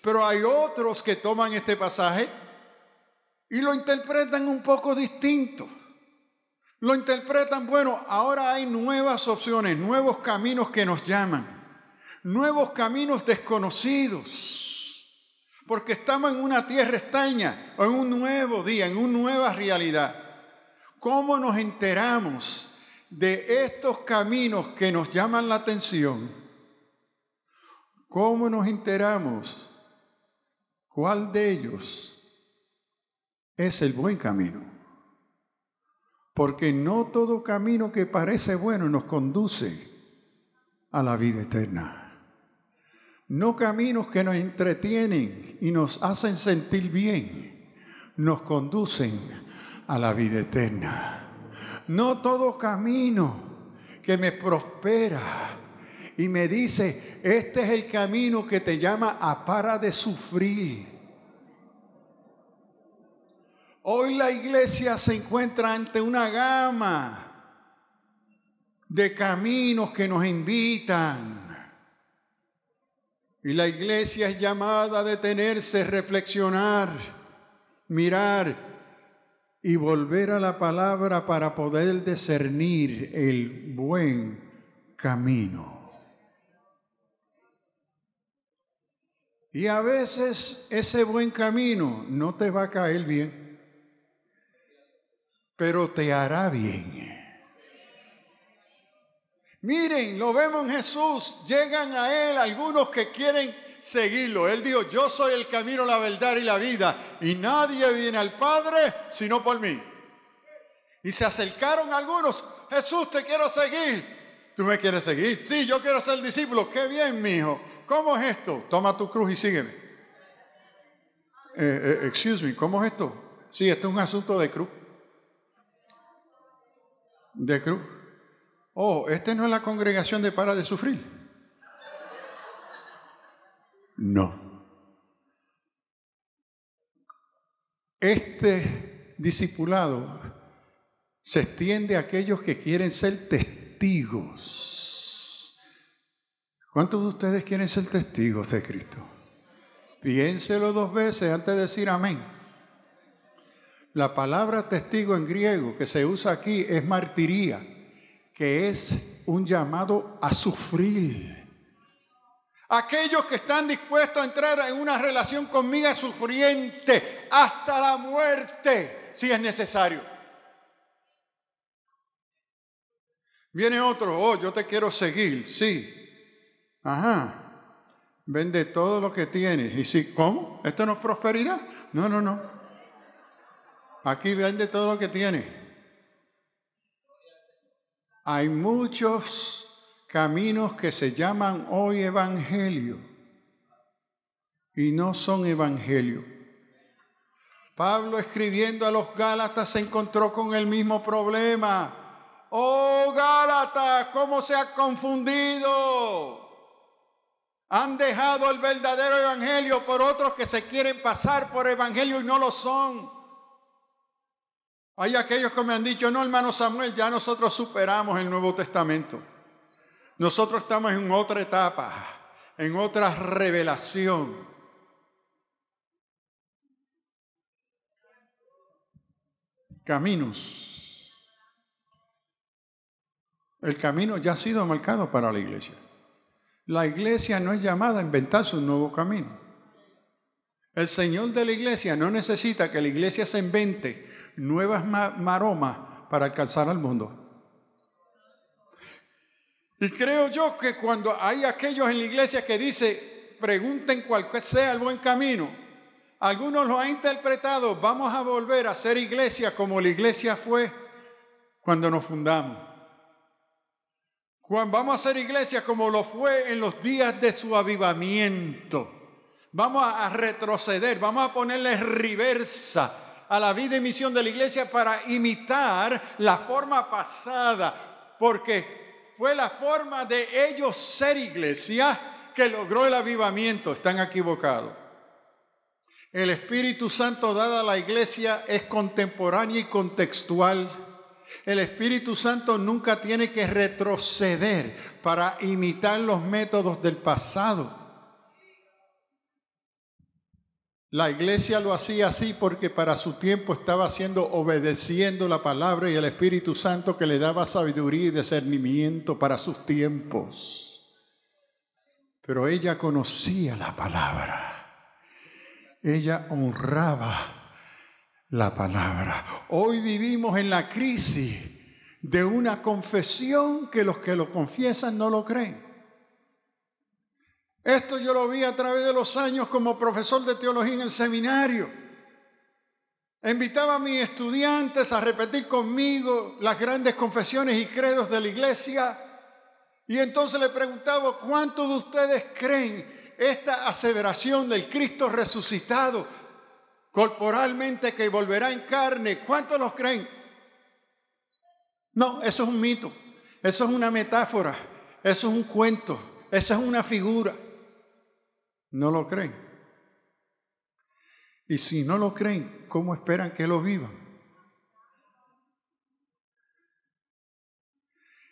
Pero hay otros que toman este pasaje y lo interpretan un poco distinto. Lo interpretan, bueno, ahora hay nuevas opciones, nuevos caminos que nos llaman, nuevos caminos desconocidos. Porque estamos en una tierra extraña, o en un nuevo día, en una nueva realidad. ¿Cómo nos enteramos de estos caminos que nos llaman la atención? ¿Cómo nos enteramos cuál de ellos es el buen camino? Porque no todo camino que parece bueno nos conduce a la vida eterna. No caminos que nos entretienen y nos hacen sentir bien, nos conducen a la vida eterna. No todo camino que me prospera y me dice, este es el camino que te llama a para de sufrir. Hoy la iglesia se encuentra ante una gama de caminos que nos invitan Y la iglesia es llamada a detenerse, reflexionar, mirar y volver a la palabra para poder discernir el buen camino. Y a veces ese buen camino no te va a caer bien, pero te hará bien. Miren, lo vemos en Jesús, llegan a Él algunos que quieren seguirlo. Él dijo, yo soy el camino, la verdad y la vida, y nadie viene al Padre sino por mí. Y se acercaron algunos, Jesús, te quiero seguir. ¿Tú me quieres seguir? Sí, yo quiero ser discípulo. Qué bien, mijo. ¿Cómo es esto? Toma tu cruz y sígueme. Excuse me, ¿cómo es esto? Sí, esto es un asunto de cruz. De cruz. Oh, ¿esta no es la congregación de Para de Sufrir? No. Este discipulado se extiende a aquellos que quieren ser testigos. ¿Cuántos de ustedes quieren ser testigos de Cristo? Piénselo 2 veces antes de decir amén. La palabra testigo en griego que se usa aquí es martiría, que es un llamado a sufrir. Aquellos que están dispuestos a entrar en una relación conmigo sufriente hasta la muerte, si es necesario. Viene otro, oh, yo te quiero seguir, sí. Ajá, vende todo lo que tienes. Y si, ¿cómo? ¿Esto no es prosperidad? No. Aquí vende todo lo que tienes. Hay muchos caminos que se llaman hoy evangelio y no son evangelio. Pablo, escribiendo a los Gálatas, se encontró con el mismo problema. ¡Oh, Gálatas, cómo se ha confundido! Han dejado el verdadero evangelio por otros que se quieren pasar por evangelio y no lo son. Hay aquellos que me han dicho, no, hermano Samuel, ya nosotros superamos el Nuevo Testamento. Nosotros estamos en otra etapa, en otra revelación. Caminos. El camino ya ha sido marcado para la iglesia. La iglesia no es llamada a inventarse un nuevo camino. El Señor de la iglesia no necesita que la iglesia se invente nuevas maromas para alcanzar al mundo. Y creo yo que cuando hay aquellos en la iglesia que dice, pregunten cuál sea el buen camino, algunos lo han interpretado, vamos a volver a ser iglesia como la iglesia fue cuando nos fundamos. Vamos a ser iglesia como lo fue en los días de su avivamiento. Vamos a retroceder, vamos a ponerle reversa a la vida y misión de la iglesia para imitar la forma pasada, porque fue la forma de ellos ser iglesia que logró el avivamiento. Están equivocados. El Espíritu Santo dado a la iglesia es contemporáneo y contextual. El Espíritu Santo nunca tiene que retroceder para imitar los métodos del pasado. La iglesia lo hacía así porque para su tiempo estaba obedeciendo la palabra y el Espíritu Santo que le daba sabiduría y discernimiento para sus tiempos. Pero ella conocía la palabra. Ella honraba la palabra. Hoy vivimos en la crisis de una confesión que los que lo confiesan no lo creen. Esto yo lo vi a través de los años como profesor de teología en el seminario. Invitaba a mis estudiantes a repetir conmigo las grandes confesiones y credos de la iglesia. Y entonces le preguntaba, ¿cuántos de ustedes creen esta aseveración del Cristo resucitado corporalmente que volverá en carne? ¿Cuántos los creen? No, eso es un mito, eso es una metáfora, eso es un cuento, eso es una figura. No lo creen. Y si no lo creen, ¿cómo esperan que lo vivan?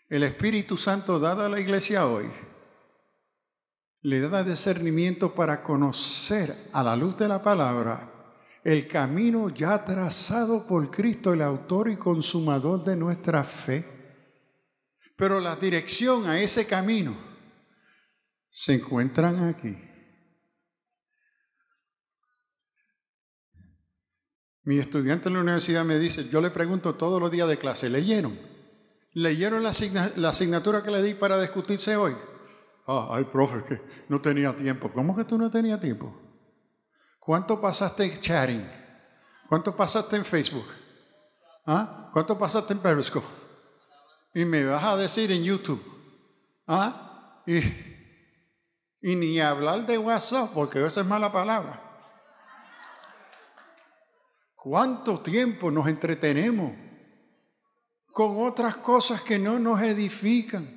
El Espíritu Santo dado a la iglesia hoy le da discernimiento para conocer a la luz de la palabra el camino ya trazado por Cristo, el autor y consumador de nuestra fe. Pero la dirección a ese camino se encuentran aquí. Mi estudiante en la universidad me dice, yo le pregunto todos los días de clase, ¿leyeron? ¿Leyeron la asignatura que le di para discutirse hoy? Ay, profe, que no tenía tiempo. ¿Cómo que tú no tenías tiempo? ¿Cuánto pasaste chatting? ¿Cuánto pasaste en Facebook? ¿Cuánto pasaste en Periscope? Y me vas a decir en YouTube. Y ni hablar de WhatsApp, porque esa es mala palabra. ¿Cuánto tiempo nos entretenemos con otras cosas que no nos edifican?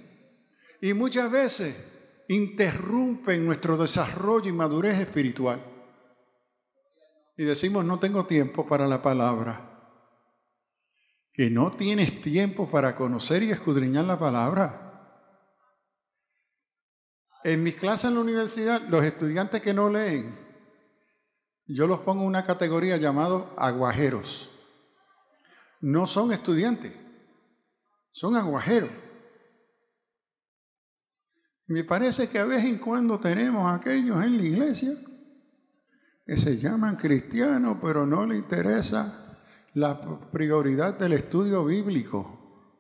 Y muchas veces interrumpen nuestro desarrollo y madurez espiritual. Y decimos, no tengo tiempo para la palabra. Que no tienes tiempo para conocer y escudriñar la palabra. En mis clases en la universidad, los estudiantes que no leen, yo los pongo en una categoría llamada aguajeros. No son estudiantes, son aguajeros. Me parece que a vez en cuando tenemos aquellos en la iglesia que se llaman cristianos, pero no les interesa la prioridad del estudio bíblico,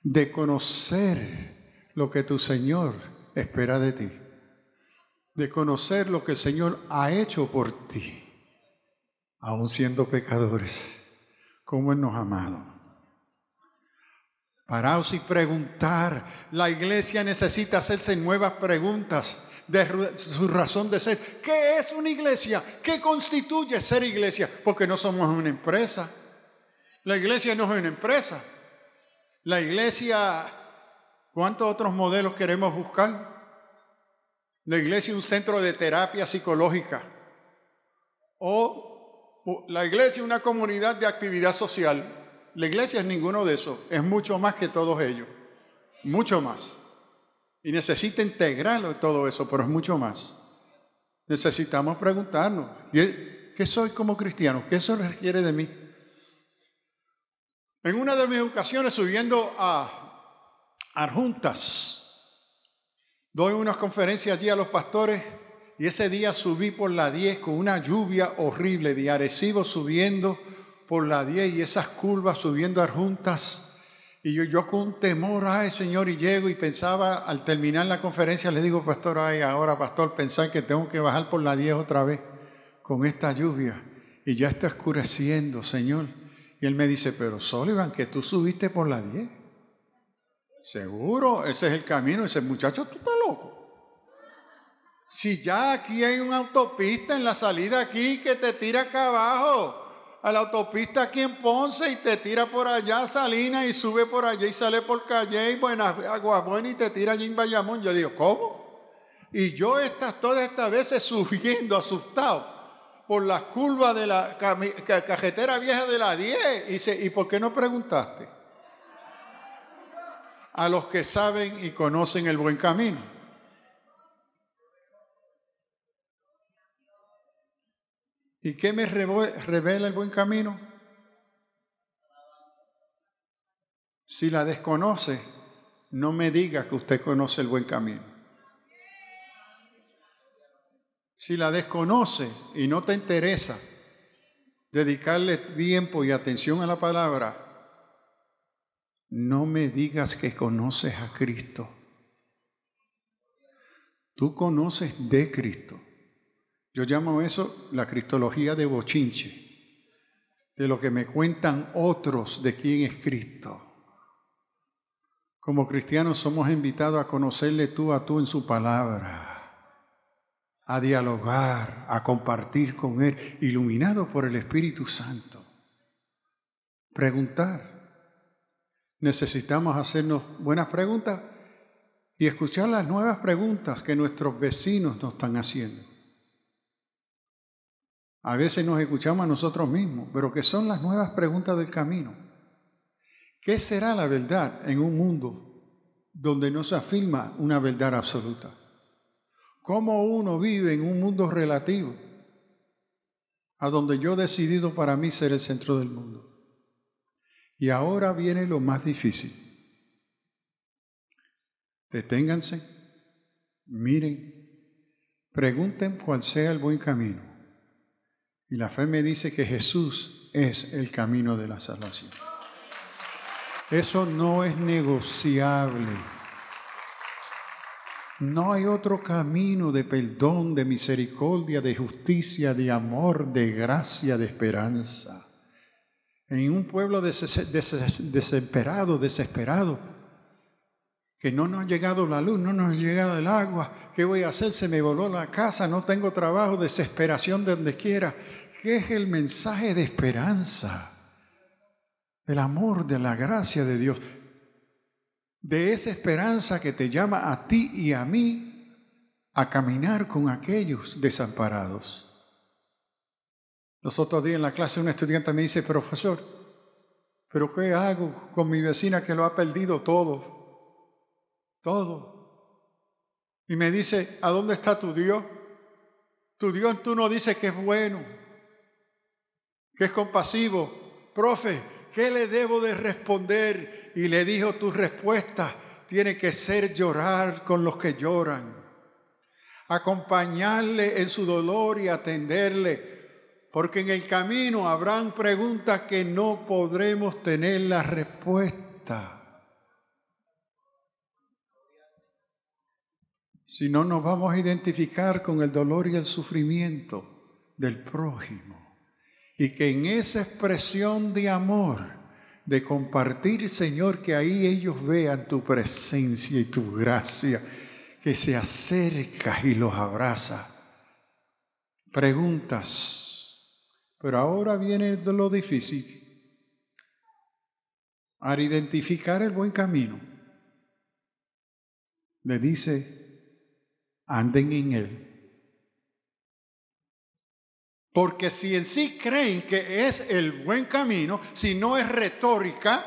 de conocer lo que tu Señor espera de ti, de conocer lo que el Señor ha hecho por ti, aun siendo pecadores, cómo Él nos ha amado. Paraos y preguntar. La iglesia necesita hacerse nuevas preguntas de su razón de ser. ¿Qué es una iglesia? ¿Qué constituye ser iglesia? Porque no somos una empresa. La iglesia no es una empresa. La iglesia, ¿cuántos otros modelos queremos buscar? La iglesia es un centro de terapia psicológica. O la iglesia es una comunidad de actividad social. La iglesia es ninguno de esos, es mucho más que todos ellos, mucho más. Y necesita integrarlo todo eso, pero es mucho más. Necesitamos preguntarnos, ¿qué soy como cristiano? ¿Qué eso requiere de mí? En una de mis ocasiones, subiendo a Adjuntas, doy unas conferencias allí a los pastores y ese día subí por la 10 con una lluvia horrible de Arecibo subiendo por la 10 y esas curvas subiendo a Adjuntas. Y yo con un temor, ay Señor, y llego y pensaba, al terminar la conferencia, le digo, pastor, ay, ahora pastor, pensar que tengo que bajar por la 10 otra vez con esta lluvia y ya está oscureciendo, Señor. Y él me dice, pero Sullivan, que tú subiste por la 10. Seguro, ese es el camino. Ese muchacho, tú estás loco. Si ya aquí hay una autopista en la salida aquí que te tira acá abajo, a la autopista aquí en Ponce y te tira por allá Salinas y sube por allá y sale por Calle y Aguabuena y te tira allí en Bayamón. Yo digo, ¿cómo? Y yo todas estas veces subiendo asustado por las curvas de la cajetera vieja de la 10. ¿Y por qué no preguntaste? A los que saben y conocen el buen camino. ¿Y qué me revela el buen camino? Si la desconoce, no me diga que usted conoce el buen camino. Si la desconoce y no te interesa dedicarle tiempo y atención a la palabra, no me digas que conoces a Cristo. Tú conoces de Cristo. Yo llamo eso la cristología de bochinche, de lo que me cuentan otros de quién es Cristo. Como cristianos somos invitados a conocerle tú a tú en su palabra, a dialogar, a compartir con Él, iluminados por el Espíritu Santo. Preguntar. Necesitamos hacernos buenas preguntas y escuchar las nuevas preguntas que nuestros vecinos nos están haciendo. A veces nos escuchamos a nosotros mismos, pero ¿qué son las nuevas preguntas del camino? ¿Qué será la verdad en un mundo donde no se afirma una verdad absoluta? cómo uno vive en un mundo relativo, a donde yo he decidido para mí ser el centro del mundo. Y ahora viene lo más difícil. Deténganse, miren, pregunten cuál sea el buen camino. Y la fe me dice que Jesús es el camino de la salvación. Eso no es negociable. No hay otro camino de perdón, de misericordia, de justicia, de amor, de gracia, de esperanza. En un pueblo desesperado, que no nos ha llegado la luz, no nos ha llegado el agua, ¿qué voy a hacer? Se me voló la casa, no tengo trabajo, desesperación de donde quiera. ¿Qué es el mensaje de esperanza? Del amor, de la gracia de Dios. De esa esperanza que te llama a ti y a mí a caminar con aquellos desamparados. Los otros días en la clase un estudiante me dice, profesor, ¿pero qué hago con mi vecina que lo ha perdido todo? Todo. Y me dice, ¿a dónde está tu Dios? Tu Dios tú no dices que es bueno, que es compasivo. Profe, ¿qué le debo de responder? Y le dijo, tu respuesta tiene que ser llorar con los que lloran, acompañarle en su dolor y atenderle, porque en el camino habrán preguntas que no podremos tener la respuesta. Si no nos vamos a identificar con el dolor y el sufrimiento del prójimo, y que en esa expresión de amor, de compartir, Señor, que ahí ellos vean tu presencia y tu gracia, que se acerca y los abraza. Preguntas. Pero ahora viene lo difícil. Al identificar el buen camino, le dice, anden en él. Porque si en sí creen que es el buen camino, si no es retórica,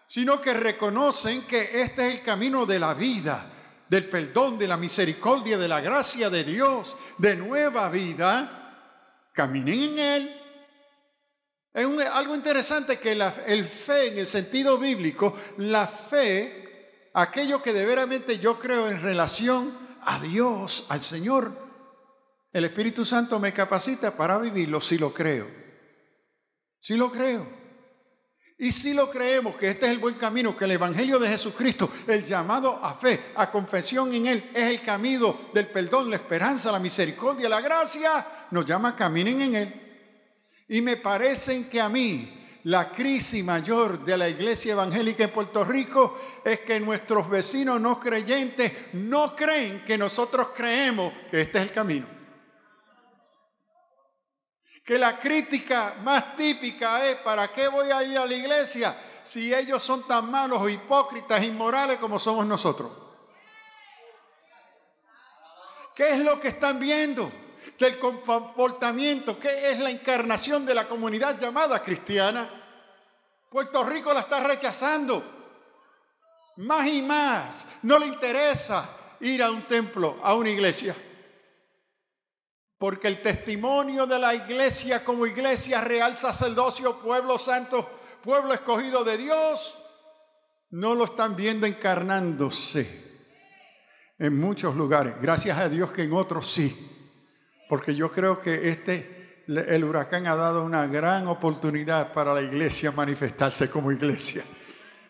sino que reconocen que este es el camino de la vida, del perdón, de la misericordia, de la gracia de Dios, de nueva vida, caminen en él. Es algo interesante que el fe, en el sentido bíblico, la fe, aquello que de veramente yo creo en relación a Dios, al Señor, el Espíritu Santo me capacita para vivirlo si lo creo. Si lo creo. Y si lo creemos que este es el buen camino, que el Evangelio de Jesucristo, el llamado a fe, a confesión en Él, es el camino del perdón, la esperanza, la misericordia, la gracia, nos llama caminen en Él. Y me parece que a mí la crisis mayor de la iglesia evangélica en Puerto Rico es que nuestros vecinos no creyentes no creen que nosotros creemos que este es el camino. Que la crítica más típica es, ¿para qué voy a ir a la iglesia si ellos son tan malos o hipócritas, inmorales como somos nosotros? ¿Qué es lo que están viendo del comportamiento? ¿Qué es la encarnación de la comunidad llamada cristiana? Puerto Rico la está rechazando. Más y más. No le interesa ir a un templo, a una iglesia. Porque el testimonio de la iglesia como iglesia real, sacerdocio, pueblo santo, pueblo escogido de Dios, no lo están viendo encarnándose en muchos lugares. Gracias a Dios que en otros sí. Porque yo creo que el huracán ha dado una gran oportunidad para la iglesia manifestarse como iglesia.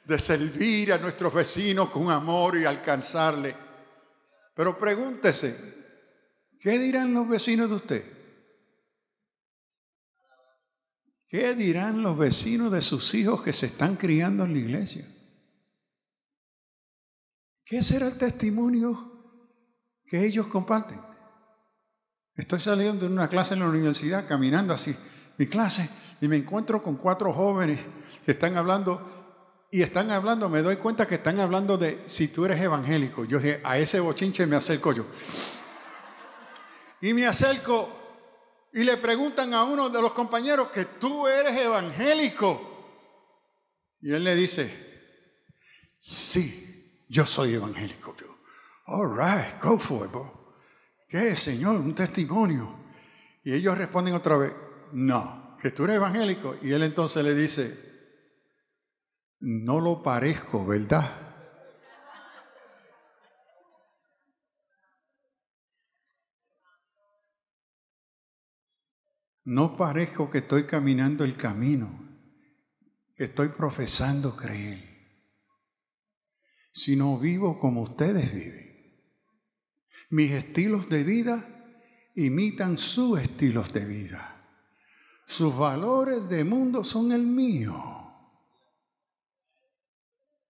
De servir a nuestros vecinos con amor y alcanzarle. Pero pregúntese, ¿qué dirán los vecinos de usted? ¿Qué dirán los vecinos de sus hijos que se están criando en la iglesia? ¿Qué será el testimonio que ellos comparten? Estoy saliendo de una clase en la universidad, caminando así, mi clase, y me encuentro con 4 jóvenes que están hablando, me doy cuenta que están hablando de si tú eres evangélico. Yo dije, a ese bochinche me acerco yo. Y me acerco y le preguntan a uno de los compañeros que tú eres evangélico. Y él le dice, sí, yo soy evangélico. Yo, all right, go for it, bro. ¿Qué, Señor? Un testimonio. Y ellos responden otra vez, no, que tú eres evangélico. Y él entonces le dice, no lo parezco, ¿verdad? No parezco que estoy caminando el camino, que estoy profesando creer, sino vivo como ustedes viven. Mis estilos de vida imitan sus estilos de vida. Sus valores de mundo son el mío.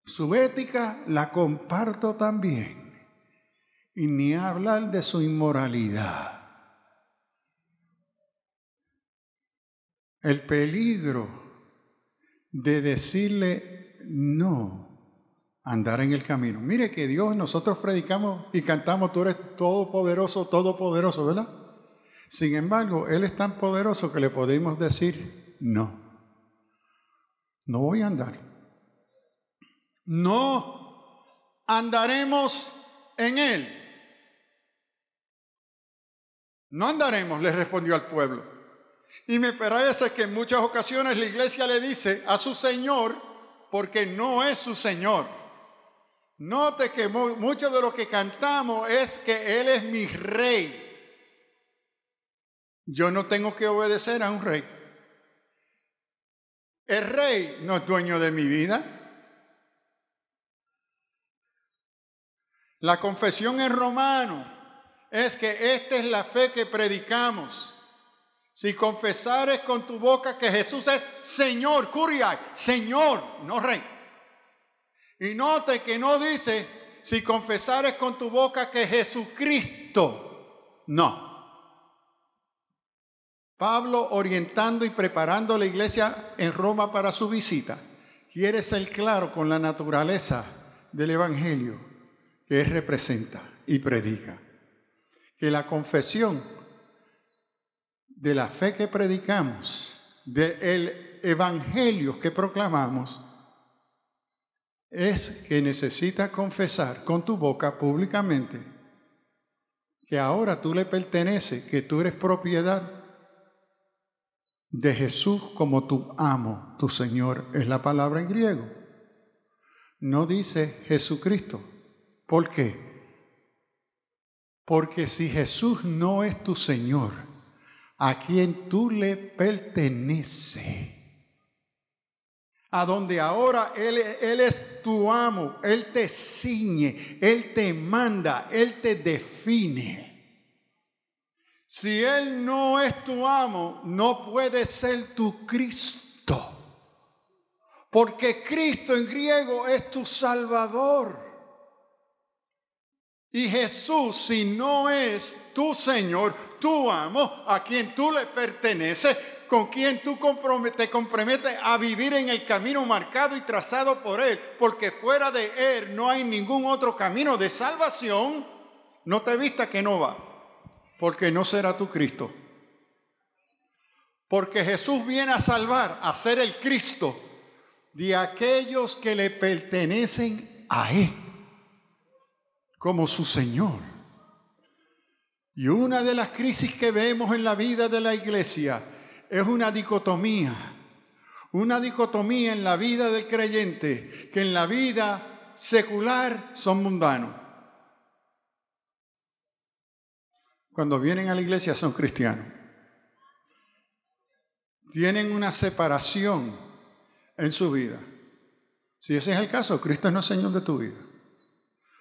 Su ética la comparto también. Y ni hablar de su inmoralidad. El peligro de decirle no, andar en el camino. Mire que Dios, nosotros predicamos y cantamos, tú eres todopoderoso, ¿verdad? Sin embargo, Él es tan poderoso que le podemos decir no. No voy a andar. No andaremos en Él. No andaremos, le respondió al pueblo. Y me parece que en muchas ocasiones la iglesia le dice a su Señor porque no es su Señor. Note que mucho de lo que cantamos es que Él es mi rey. Yo no tengo que obedecer a un rey. El rey no es dueño de mi vida. La confesión en Romano es que esta es la fe que predicamos. Si confesares con tu boca que Jesús es Señor, Kuriai, Señor, no Rey. Y note que no dice, si confesares con tu boca que Jesucristo, no. Pablo, orientando y preparando a la iglesia en Roma para su visita, quiere ser claro con la naturaleza del Evangelio que él representa y predica. Que la confesión de la fe que predicamos, del evangelio que proclamamos, es que necesitas confesar con tu boca públicamente que ahora tú le perteneces, que tú eres propiedad de Jesús como tu amo, tu Señor, es la palabra en griego. No dice Jesucristo. ¿Por qué? Porque si Jesús no es tu Señor, a quien tú le perteneces, a donde ahora Él es tu amo, Él te ciñe, Él te manda, Él te define. Si Él no es tu amo, no puede ser tu Cristo, porque Cristo en griego es tu Salvador. Y Jesús, si no es tu Señor, tu amo, a quien tú le perteneces, con quien tú te comprometes a vivir en el camino marcado y trazado por Él, porque fuera de Él no hay ningún otro camino de salvación, no te vista que no va, porque no será tu Cristo. Porque Jesús viene a salvar, a ser el Cristo de aquellos que le pertenecen a Él como su Señor. Y una de las crisis que vemos en la vida de la iglesia es una dicotomía en la vida del creyente, que en la vida secular son mundanos. Cuando vienen a la iglesia son cristianos. Tienen una separación en su vida. Si ese es el caso, Cristo no es Señor de tu vida,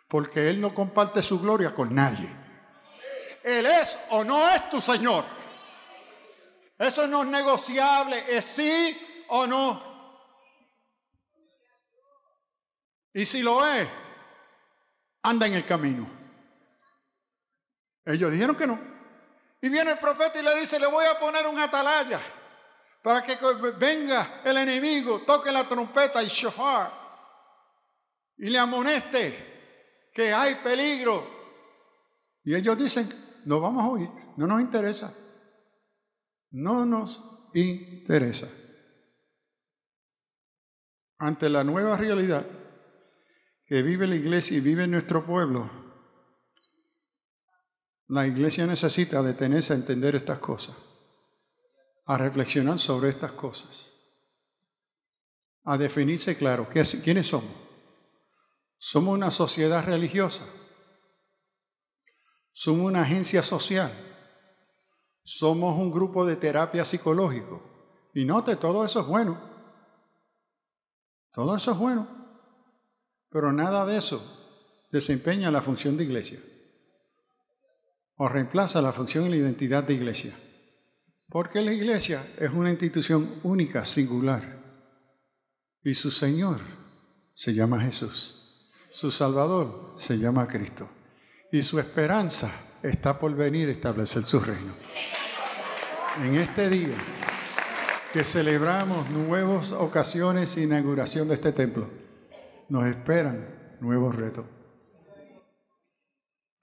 porque Él no comparte su gloria con nadie. Él es o no es tu Señor. Eso no es negociable, es sí o no. Y si lo es, anda en el camino. Ellos dijeron que no. Y viene el profeta y le dice, le voy a poner un atalaya para que venga el enemigo, toque la trompeta y shofar y le amoneste que hay peligro. Y ellos dicen, no vamos a oír, no nos interesa. No nos interesa. Ante la nueva realidad que vive la iglesia y vive nuestro pueblo, La iglesia necesita detenerse a entender estas cosas, a reflexionar sobre estas cosas, a definirse claro quiénes somos. Somos una sociedad religiosa, somos una agencia social, somos un grupo de terapia psicológico. Y note, todo eso es bueno, todo eso es bueno, pero nada de eso desempeña la función de iglesia o reemplaza la función y la identidad de iglesia. Porque la iglesia es una institución única, singular. Y su Señor se llama Jesús. Su Salvador se llama Cristo. Y su esperanza está por venir a establecer su reino. En este día que celebramos nuevas ocasiones de inauguración de este templo, nos esperan nuevos retos.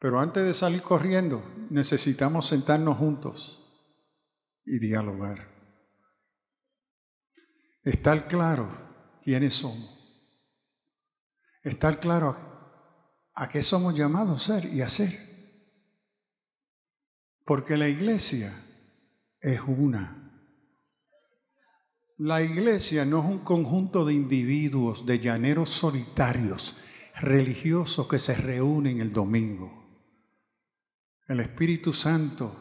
Pero antes de salir corriendo, necesitamos sentarnos juntos y dialogar. Estar claro quiénes somos. Estar claro a qué somos llamados a ser y hacer. Porque la iglesia es una. La iglesia no es un conjunto de individuos, de llaneros solitarios, religiosos que se reúnen el domingo. El Espíritu Santo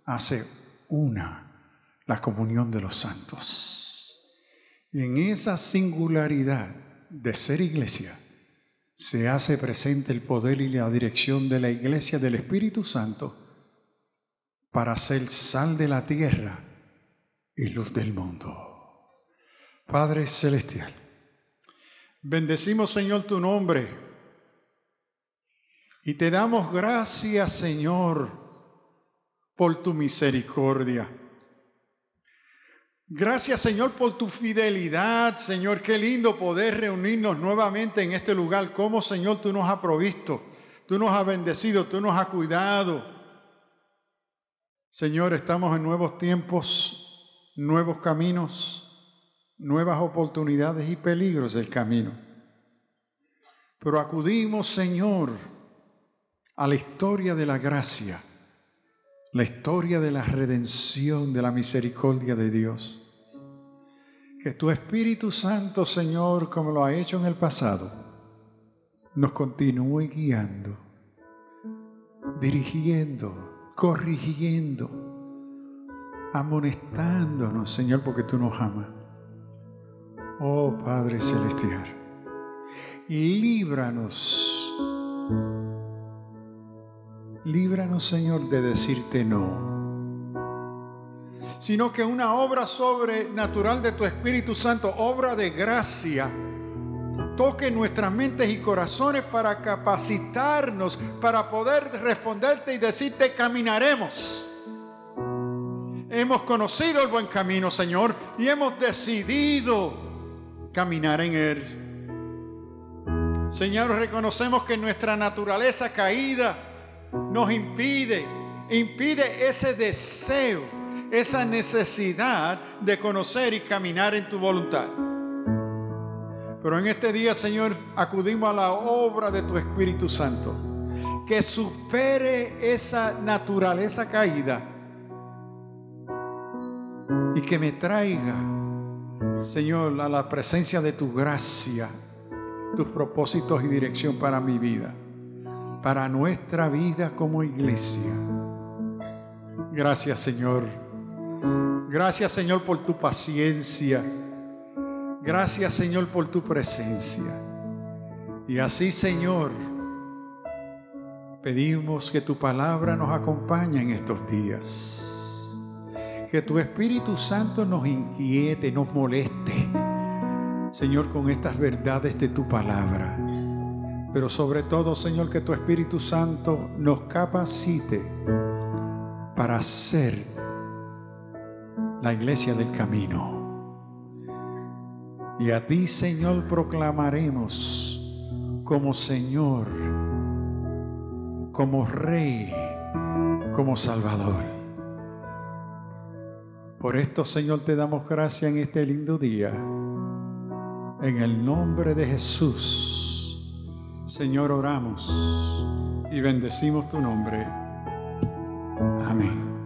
hace una, la comunión de los santos. Y en esa singularidad de ser iglesia, se hace presente el poder y la dirección de la iglesia del Espíritu Santo para ser sal de la tierra y luz del mundo. Padre Celestial, bendecimos, Señor, tu nombre. Y te damos gracias, Señor, por tu misericordia. Gracias, Señor, por tu fidelidad, Señor. Qué lindo poder reunirnos nuevamente en este lugar. Cómo, Señor, tú nos has provisto, tú nos has bendecido, tú nos has cuidado. Señor, estamos en nuevos tiempos, nuevos caminos, nuevas oportunidades y peligros del camino. Pero acudimos, Señor, a la historia de la gracia, la historia de la redención, de la misericordia de Dios. Que tu Espíritu Santo, Señor, como lo ha hecho en el pasado, nos continúe guiando, dirigiendo, corrigiendo, amonestándonos, Señor, porque tú nos amas. Oh Padre Celestial, líbranos, Señor, de decirte no, sino que una obra sobrenatural de tu Espíritu Santo, obra de gracia, toque nuestras mentes y corazones para capacitarnos, para poder responderte y decirte: caminaremos. Hemos conocido el buen camino, Señor, y hemos decidido caminar en él. Señor, reconocemos que nuestra naturaleza caída nos impide ese deseo, esa necesidad de conocer y caminar en tu voluntad. Pero en este día, Señor, acudimos a la obra de tu Espíritu Santo, que supere esa naturaleza caída y que me traiga, Señor, a la presencia de tu gracia, tus propósitos y dirección para mi vida, para nuestra vida como iglesia. Gracias, Señor. Gracias, Señor, por tu paciencia. Gracias, Señor, por tu presencia. Y así, Señor, pedimos que tu palabra nos acompañe en estos días. Que tu Espíritu Santo nos inquiete, nos moleste, Señor, con estas verdades de tu palabra. Pero sobre todo, Señor, que tu Espíritu Santo nos capacite para ser la iglesia del camino. Y a ti, Señor, proclamaremos como Señor, como Rey, como Salvador. Por esto, Señor, te damos gracias en este lindo día. En el nombre de Jesús, Señor, oramos y bendecimos tu nombre. Amén.